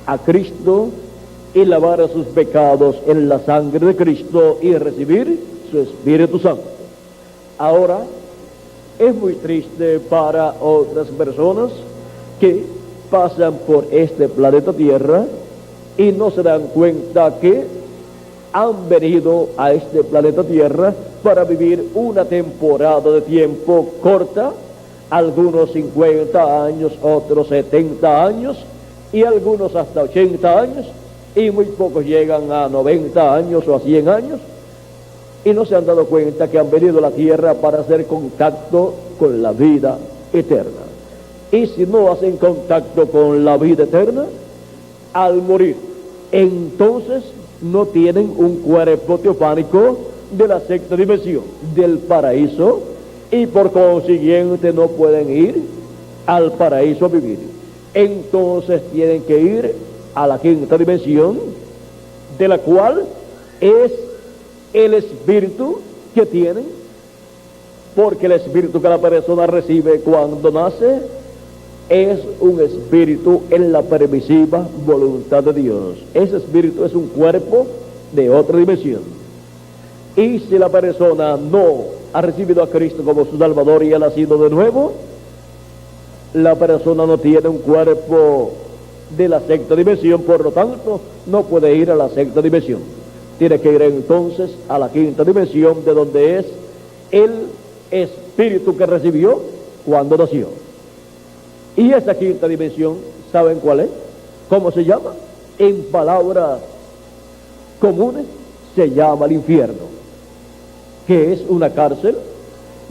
a Cristo y lavar sus pecados en la sangre de Cristo y recibir su Espíritu Santo. Ahora, es muy triste para otras personas que pasan por este planeta Tierra y no se dan cuenta que han venido a este planeta Tierra para vivir una temporada de tiempo corta, algunos 50 años, otros 70 años, y algunos hasta 80 años, y muy pocos llegan a 90 años o a 100 años, y no se han dado cuenta que han venido a la Tierra para hacer contacto con la vida eterna. Y si no hacen contacto con la vida eterna, al morir, entonces no tienen un cuerpo teofánico de la sexta dimensión, del paraíso, y por consiguiente no pueden ir al paraíso a vivir. Entonces tienen que ir a la quinta dimensión, de la cual es el espíritu que tienen, porque el espíritu que la persona recibe cuando nace es un espíritu en la permisiva voluntad de Dios. Ese espíritu es un cuerpo de otra dimensión. Y si la persona no ha recibido a Cristo como su Salvador y ha nacido de nuevo, la persona no tiene un cuerpo de la sexta dimensión, por lo tanto no puede ir a la sexta dimensión. Tiene que ir entonces a la quinta dimensión, de donde es el espíritu que recibió cuando nació. Y esa quinta dimensión, ¿saben cuál es? ¿Cómo se llama? En palabras comunes, se llama el infierno, que es una cárcel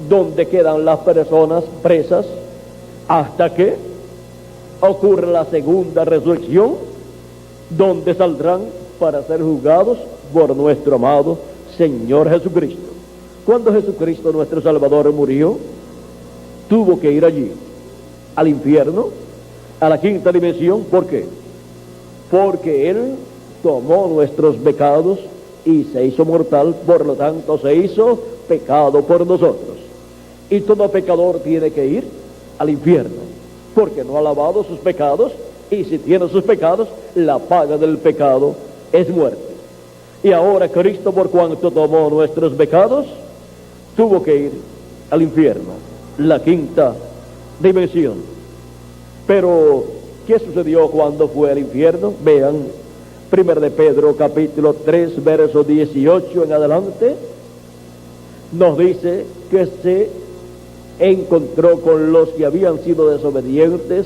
donde quedan las personas presas hasta que ocurra la segunda resurrección, donde saldrán para ser juzgados por nuestro amado Señor Jesucristo. Cuando Jesucristo, nuestro Salvador, murió, tuvo que ir allí, al infierno, a la quinta dimensión. ¿Por qué? Porque Él tomó nuestros pecados y se hizo mortal, por lo tanto se hizo pecado por nosotros. Y todo pecador tiene que ir al infierno, porque no ha lavado sus pecados Y si tiene sus pecados, la paga del pecado es muerte. Y ahora Cristo, por cuanto tomó nuestros pecados, tuvo que ir al infierno, la quinta dimensión. Pero, ¿qué sucedió cuando fue al infierno? Vean, 1 de Pedro, capítulo 3, verso 18 en adelante, nos dice que se encontró con los que habían sido desobedientes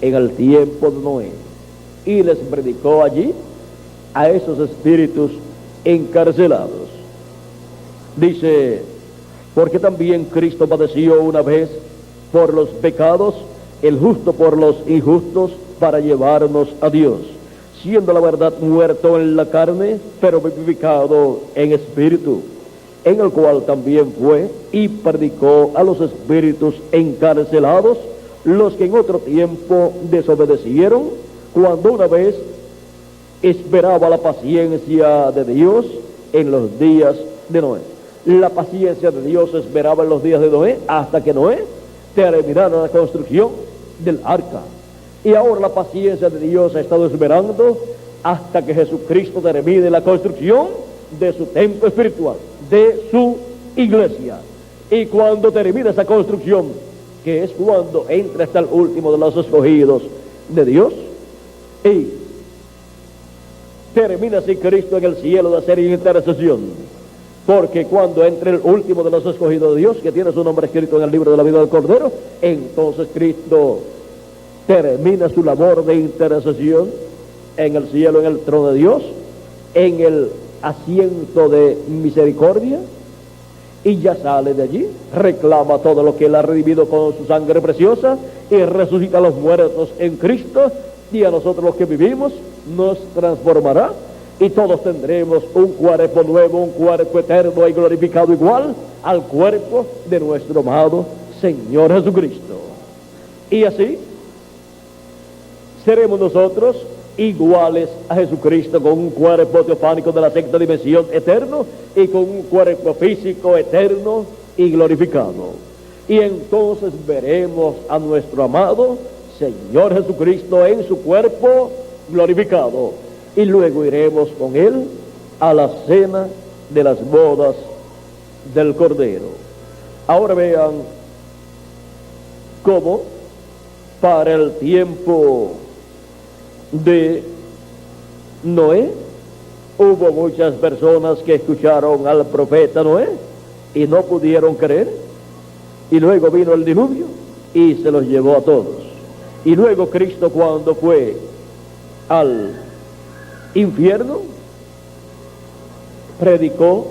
en el tiempo de Noé, y les predicó allí a esos espíritus encarcelados. Dice, porque también Cristo padeció una vez por los pecados, el justo por los injustos, para llevarnos a Dios, siendo la verdad muerto en la carne, pero vivificado en espíritu, en el cual también fue y predicó a los espíritus encarcelados, los que en otro tiempo desobedecieron, cuando una vez esperaba la paciencia de Dios en los días de Noé. La paciencia de Dios esperaba en los días de Noé hasta que Noé terminara la construcción del arca. Y ahora la paciencia de Dios ha estado esperando hasta que Jesucristo termine la construcción de su templo espiritual, de su iglesia. Y cuando termine esa construcción, que es cuando entra hasta el último de los escogidos de Dios, y termina así Cristo en el cielo de hacer intercesión, porque cuando entre el último de los escogidos de Dios, que tiene su nombre escrito en el libro de la vida del Cordero, entonces Cristo termina su labor de intercesión en el cielo, en el trono de Dios, en el asiento de misericordia, y ya sale de allí, reclama todo lo que él ha redimido con su sangre preciosa, y resucita a los muertos en Cristo, y a nosotros los que vivimos nos transformará, y todos tendremos un cuerpo nuevo, un cuerpo eterno y glorificado igual al cuerpo de nuestro amado Señor Jesucristo. Y así seremos nosotros iguales a Jesucristo, con un cuerpo teofánico de la sexta dimensión eterno, y con un cuerpo físico eterno y glorificado. Y entonces veremos a nuestro amado Señor Jesucristo en su cuerpo glorificado, y luego iremos con él a la cena de las bodas del Cordero. Ahora vean cómo para el tiempo de Noé hubo muchas personas que escucharon al profeta Noé y no pudieron creer, y luego vino el diluvio y se los llevó a todos. Y luego Cristo, cuando fue al infierno, predicó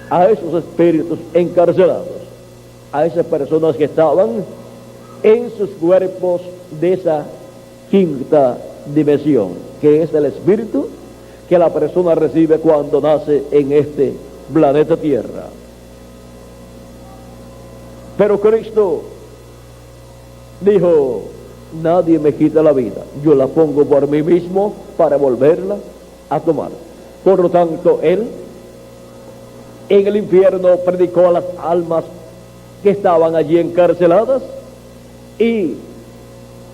a esos espíritus encarcelados, a esas personas que estaban en sus cuerpos de esa quinta dimensión, que es el espíritu que la persona recibe cuando nace en este planeta Tierra. Pero Cristo dijo: nadie me quita la vida, yo la pongo por mí mismo para volverla a tomar. Por lo tanto, él en el infierno predicó a las almas que estaban allí encarceladas, y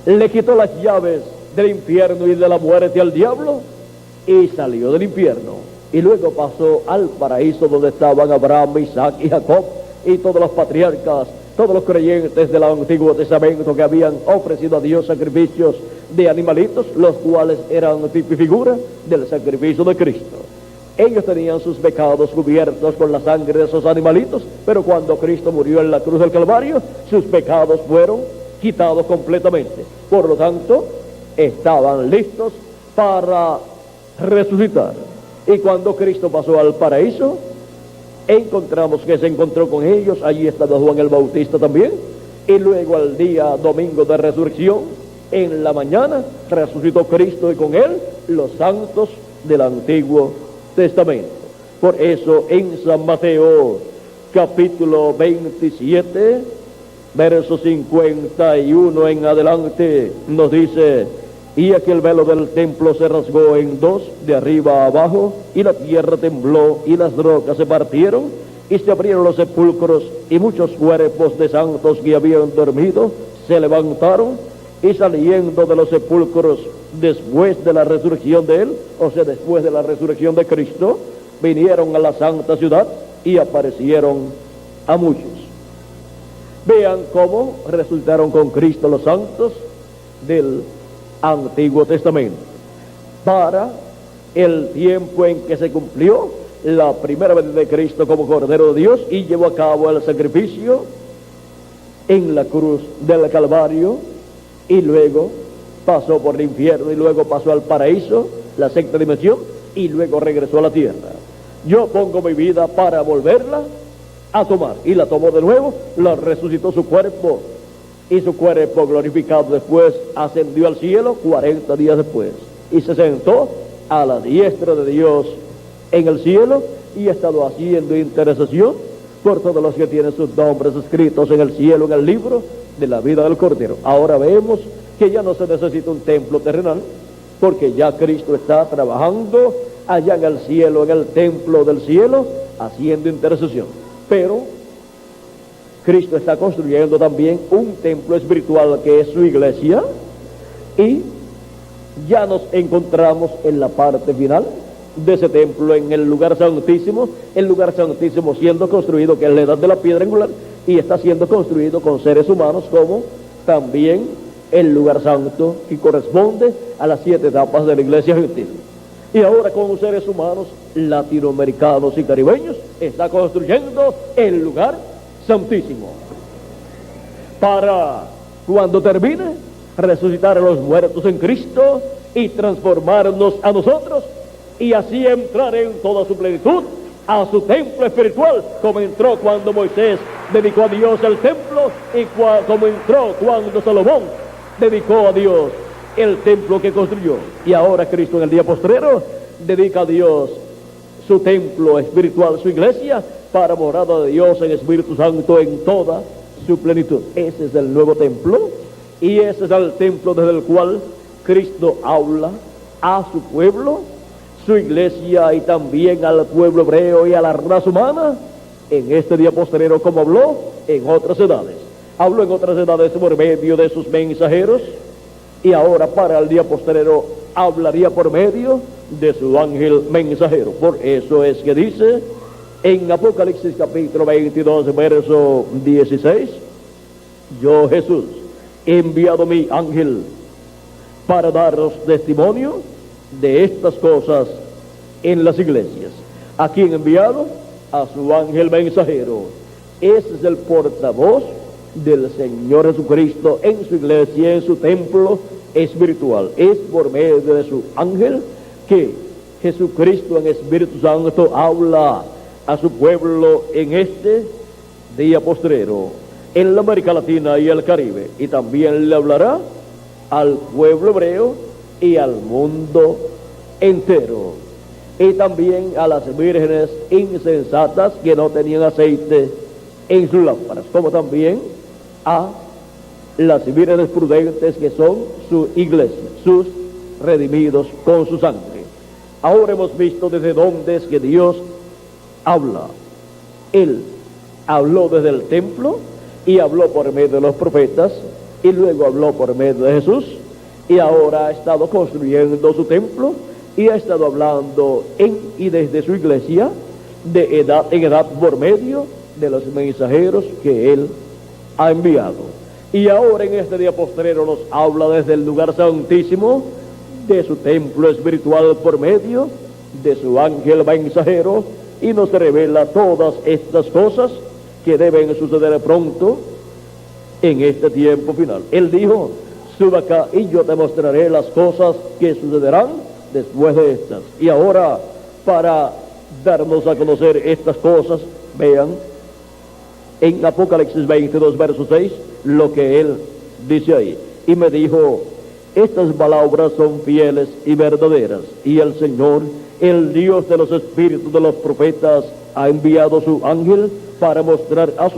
le quitó las llaves del infierno y de la muerte al diablo, y salió del infierno, y luego pasó al paraíso, donde estaban Abraham, Isaac y Jacob, y todos los patriarcas, todos los creyentes del Antiguo Testamento, que habían ofrecido a Dios sacrificios de animalitos, los cuales eran tipo y figura del sacrificio de Cristo. Ellos tenían sus pecados cubiertos con la sangre de esos animalitos, pero cuando Cristo murió en la cruz del Calvario, sus pecados fueron quitados completamente. Por lo tanto, estaban listos para resucitar. Y cuando Cristo pasó al paraíso, encontramos que se encontró con ellos. Allí estaba Juan el Bautista también. Y luego al día domingo de resurrección, en la mañana, resucitó Cristo, y con él los santos del Antiguo Testamento. Por eso en San Mateo capítulo 27, verso 51 en adelante, nos dice: y aquí el velo del templo se rasgó en dos, de arriba a abajo, y la tierra tembló, y las rocas se partieron, y se abrieron los sepulcros, y muchos cuerpos de santos que habían dormido se levantaron, y saliendo de los sepulcros después de la resurrección de él, o sea, después de la resurrección de Cristo, vinieron a la santa ciudad y aparecieron a muchos. Vean cómo resultaron con Cristo los santos del Antiguo Testamento. Para el tiempo en que se cumplió la primera venida de Cristo como Cordero de Dios y llevó a cabo el sacrificio en la cruz del Calvario, y luego pasó por el infierno, y luego pasó al paraíso, la sexta dimensión, y luego regresó a la tierra. Yo pongo mi vida para volverla a tomar, y la tomó de nuevo, la resucitó su cuerpo, y su cuerpo glorificado después ascendió al cielo 40 días después, y se sentó a la diestra de Dios en el cielo, y ha estado haciendo intercesión por todos los que tienen sus nombres escritos en el cielo, en el libro de la vida del Cordero. Ahora vemos que ya no se necesita un templo terrenal, porque ya Cristo está trabajando allá en el cielo, en el templo del cielo, haciendo intercesión. Pero Cristo está construyendo también un templo espiritual que es su iglesia, y ya nos encontramos en la parte final de ese templo, en el lugar santísimo siendo construido, que es la edad de la piedra angular, y está siendo construido con seres humanos, como también el lugar santo que corresponde a las 7 etapas de la iglesia gentil. Y ahora con seres humanos latinoamericanos y caribeños está construyendo el lugar santísimo, para cuando termine resucitar a los muertos en Cristo y transformarnos a nosotros, y así entrar en toda su plenitud a su templo espiritual, como entró cuando Moisés dedicó a Dios el templo, y como entró cuando Salomón dedicó a Dios el templo que construyó. Y ahora Cristo en el día postrero dedica a Dios su templo espiritual, su iglesia, para morada de Dios en Espíritu Santo en toda su plenitud. Ese es el nuevo templo, y ese es el templo desde el cual Cristo habla a su pueblo, su iglesia, y también al pueblo hebreo y a la raza humana en este día postrero, como habló en otras edades. Habló en otras edades por medio de sus mensajeros, y ahora para el día postrero hablaría por medio de su ángel mensajero. Por eso es que dice en Apocalipsis capítulo 22 verso 16: yo, Jesús, he enviado mi ángel para daros testimonio de estas cosas en las iglesias. ¿A quién ha enviado? A su ángel mensajero. Ese es el portavoz del Señor Jesucristo en su iglesia, en su templo espiritual. Es por medio de su ángel que Jesucristo en Espíritu Santo habla a su pueblo en este día postrero, en la América Latina y el Caribe, y también le hablará al pueblo hebreo y al mundo entero, y también a las vírgenes insensatas que no tenían aceite en sus lámparas, como también a las vírgenes prudentes que son su iglesia, sus redimidos con su sangre. Ahora hemos visto desde dónde es que Dios habla. Él habló desde el templo, y habló por medio de los profetas, y luego habló por medio de Jesús, y ahora ha estado construyendo su templo, y ha estado hablando en y desde su iglesia de edad en edad por medio de los mensajeros que él ha enviado. Y ahora en este día postrero nos habla desde el lugar santísimo de su templo espiritual por medio de su ángel mensajero, y nos revela todas estas cosas que deben suceder pronto en este tiempo final. Él dijo: sube acá y yo te mostraré las cosas que sucederán después de estas. Y ahora, para darnos a conocer estas cosas, vean en Apocalipsis 22 verso 6 lo que él dice ahí: y me dijo, estas palabras son fieles y verdaderas, y el Señor, el Dios de los espíritus de los profetas, ha enviado su ángel para mostrar a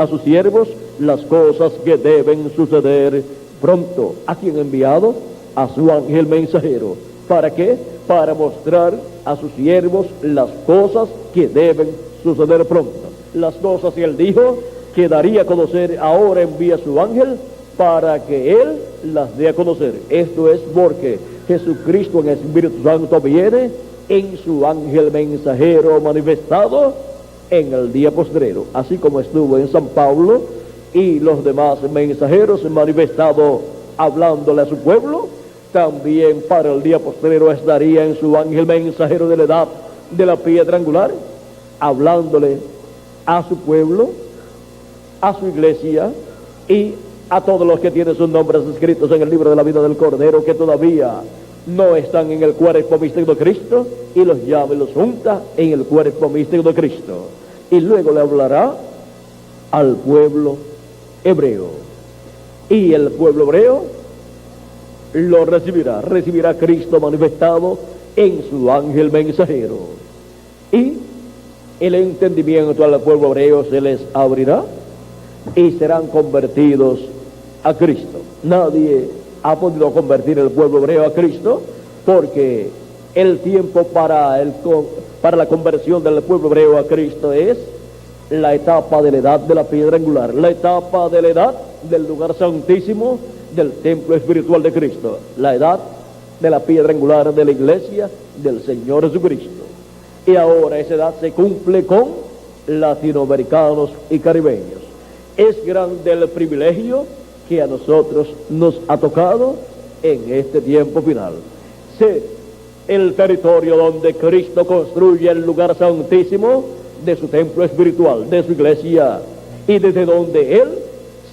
sus siervos las cosas que deben suceder pronto. ¿A quién ha enviado? A su ángel mensajero. ¿Para qué? Para mostrar a sus siervos las cosas que deben suceder pronto. Las cosas que él dijo que daría a conocer, ahora envía su ángel para que Él las dé a conocer. Esto es porque Jesucristo en el Espíritu Santo viene en su ángel mensajero manifestado en el día postrero, así como estuvo en San Pablo y los demás mensajeros manifestados hablándole a su pueblo. También para el día postrero estaría en su ángel mensajero de la edad de la piedra angular, hablándole a su pueblo, a su iglesia y a todos los que tienen sus nombres escritos en el libro de la vida del Cordero, que todavía no están en el cuerpo místico de Cristo, y los llama y los junta en el cuerpo místico de Cristo. Y luego le hablará al pueblo hebreo, y el pueblo hebreo lo recibirá a Cristo manifestado en su ángel mensajero, y el entendimiento al pueblo hebreo se les abrirá y serán convertidos a Cristo. Nadie ha podido convertir el pueblo hebreo a Cristo, porque el tiempo para la conversión del pueblo hebreo a Cristo es la etapa de la edad de la piedra angular, la etapa de la edad del lugar santísimo del templo espiritual de Cristo, la edad de la piedra angular de la iglesia del Señor Jesucristo. Y ahora esa edad se cumple con latinoamericanos y caribeños. Es grande el privilegio que a nosotros nos ha tocado en este tiempo final, ser el territorio donde Cristo construye el lugar santísimo de su templo espiritual, de su iglesia, y desde donde Él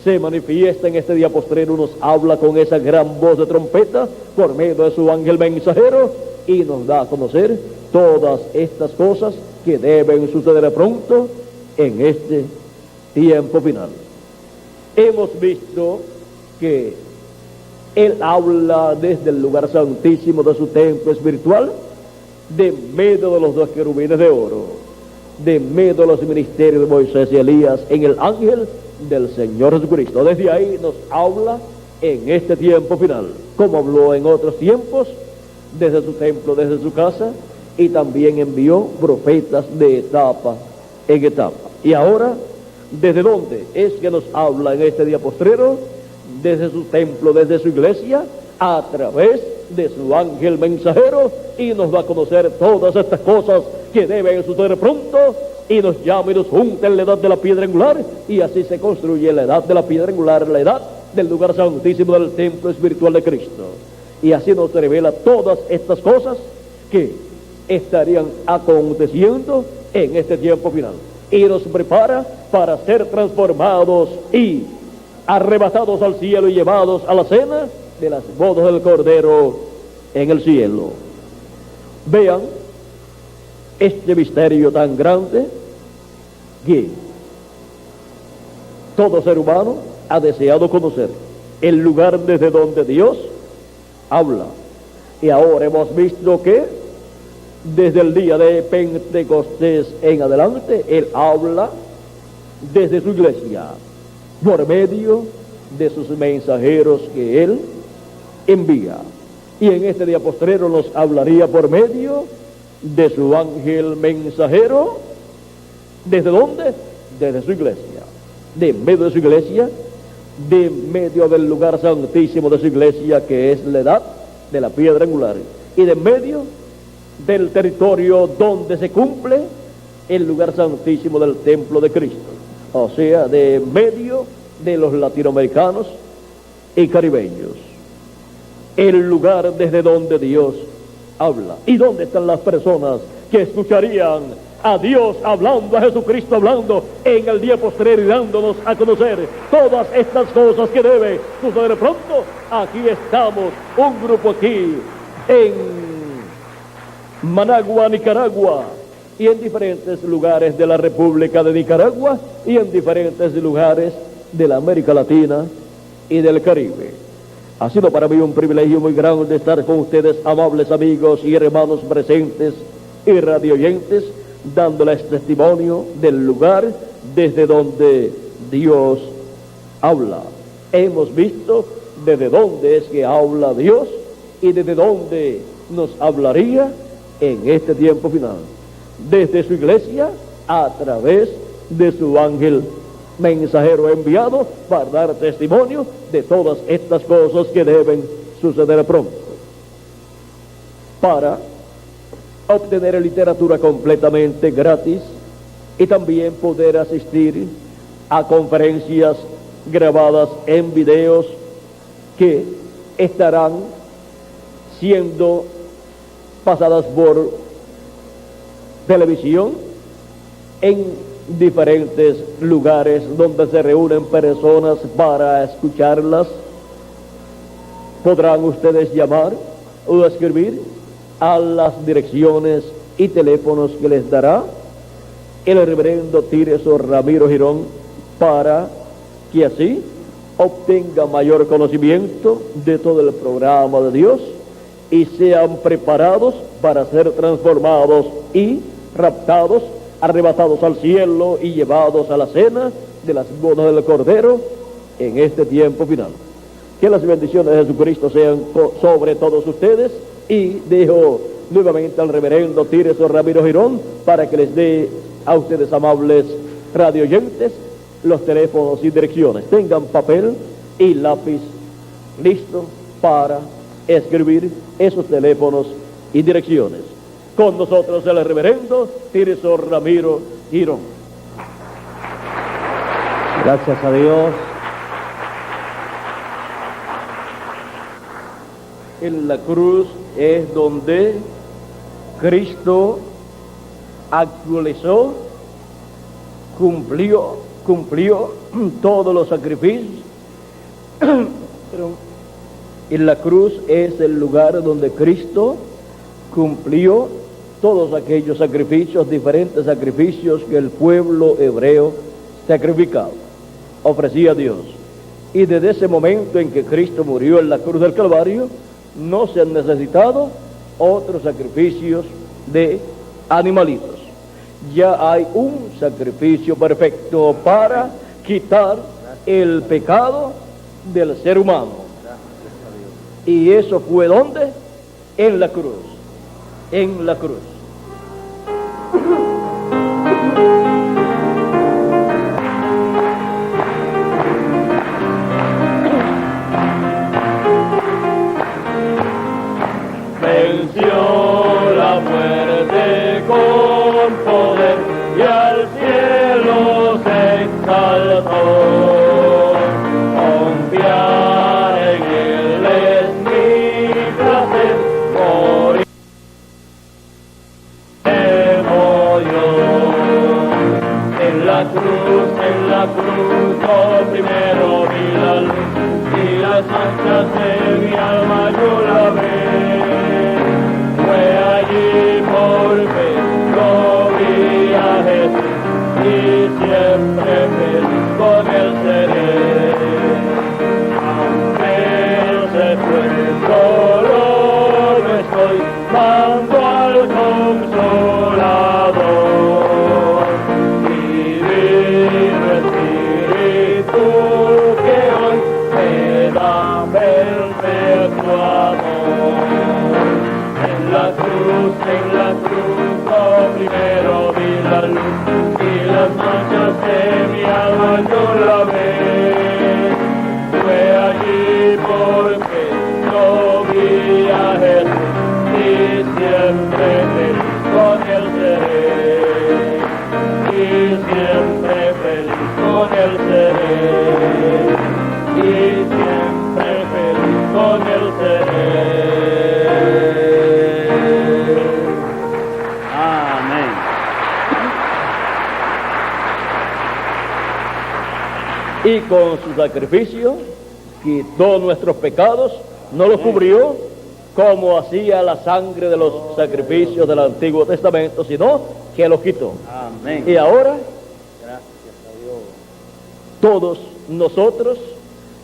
se manifiesta en este día postrero, nos habla con esa gran voz de trompeta por medio de su ángel mensajero y nos da a conocer todas estas cosas que deben suceder pronto en este tiempo final. Hemos visto que Él habla desde el lugar santísimo de su templo espiritual, de medio de los dos querubines de oro, de medio de los ministerios de Moisés y Elías, en el ángel del Señor Jesucristo. Desde ahí nos habla en este tiempo final, como habló en otros tiempos, desde su templo, desde su casa, y también envió profetas de etapa en etapa. Y ahora, ¿desde dónde es que nos habla en este día postrero? Desde su templo, desde su iglesia, a través de su ángel mensajero, y nos va a conocer todas estas cosas que deben suceder pronto, y nos llama y nos junta en la edad de la piedra angular, y así se construye la edad de la piedra angular, la edad del lugar santísimo del templo espiritual de Cristo. Y así nos revela todas estas cosas que estarían aconteciendo en este tiempo final, y nos prepara para ser transformados y arrebatados al cielo y llevados a la cena de las bodas del Cordero en el cielo. Vean este misterio tan grande que todo ser humano ha deseado conocer, el lugar desde donde Dios habla. Y ahora hemos visto que desde el día de Pentecostés en adelante, Él habla desde su iglesia, por medio de sus mensajeros que Él envía. Y en este día postrero nos hablaría por medio de su ángel mensajero. ¿Desde dónde? Desde su iglesia. De medio de su iglesia, de medio del lugar santísimo de su iglesia, que es la edad de la piedra angular, y de medio del territorio donde se cumple el lugar santísimo del templo de Cristo, o sea, de medio de los latinoamericanos y caribeños, el lugar desde donde Dios habla. ¿Y dónde están las personas que escucharían a Dios hablando, a Jesucristo hablando en el día postrero y dándonos a conocer todas estas cosas que debe suceder pronto? Aquí estamos, un grupo aquí en Managua, Nicaragua, y en diferentes lugares de la República de Nicaragua, y en diferentes lugares de la América Latina y del Caribe. Ha sido para mí un privilegio muy grande estar con ustedes, amables amigos y hermanos presentes y radioyentes, dándoles testimonio del lugar desde donde Dios habla. Hemos visto desde dónde es que habla Dios y desde dónde nos hablaría en este tiempo final, desde su iglesia a través de su ángel mensajero enviado para dar testimonio de todas estas cosas que deben suceder pronto. Para obtener literatura completamente gratis y también poder asistir a conferencias grabadas en videos que estarán siendo pasadas por televisión en diferentes lugares donde se reúnen personas para escucharlas. Podrán ustedes llamar o escribir a las direcciones y teléfonos que les dará el reverendo Tirso Ramiro Girón para que así obtenga mayor conocimiento de todo el programa de Dios y sean preparados para ser transformados y raptados, arrebatados al cielo y llevados a la cena de las bodas del Cordero en este tiempo final. Que las bendiciones de Jesucristo sean sobre todos ustedes, y dejo nuevamente al reverendo Tirso Ramiro Girón para que les dé a ustedes, amables radioyentes, los teléfonos y direcciones. Tengan papel y lápiz listo para escribir esos teléfonos y direcciones. Con nosotros el reverendo Tirso Ramiro Girón. Gracias a Dios. En la cruz es donde Cristo actualizó, cumplió todos los sacrificios. En la cruz es el lugar donde Cristo cumplió todos aquellos sacrificios, diferentes sacrificios que el pueblo hebreo sacrificaba, ofrecía a Dios. Y desde ese momento en que Cristo murió en la cruz del Calvario, no se han necesitado otros sacrificios de animalitos. Ya hay un sacrificio perfecto para quitar el pecado del ser humano. Y eso fue ¿dónde? En la cruz. En la cruz. Venció la muerte con poder y al cielo se exaltó. Confiar en Él es mi placer, morir temo yo. En la cruz, yo primero vi la luz y las manchas de mi alma yo la vi. Fue allí por fe, lo vi a Jesús y siempre feliz con él seré. Aunque él se fue, solo no estoy, mando al Consolador. Divino Espíritu que hoy me da perfecto amor. En la cruz, yo primero vi la luz y las manchas de mi alma yo la vi. Fue allí porque yo vi a Jesús y siempre feliz con él seré. Y siempre feliz con él seré. Y siempre feliz con él seré. Y con su sacrificio quitó nuestros pecados, no los cubrió como hacía la sangre de los sacrificios del Antiguo Testamento, sino que los quitó. Amén. Y ahora Gracias a Dios. todos nosotros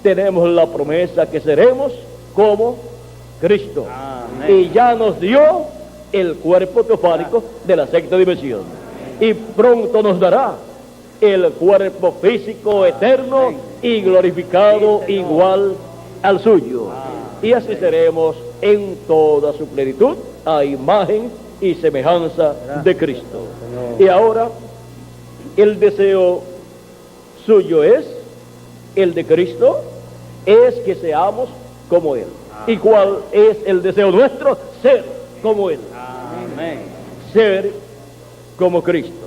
tenemos la promesa que seremos como Cristo. Amén. Y ya nos dio el cuerpo teofánico de la sexta dimensión. Y pronto nos dará el cuerpo físico eterno y glorificado igual al suyo. Y así seremos en toda su plenitud a imagen y semejanza de Cristo. Y ahora el deseo suyo es, el de Cristo, es que seamos como Él. ¿Y cuál es el deseo nuestro? Ser como Él. Amén. Ser como Cristo.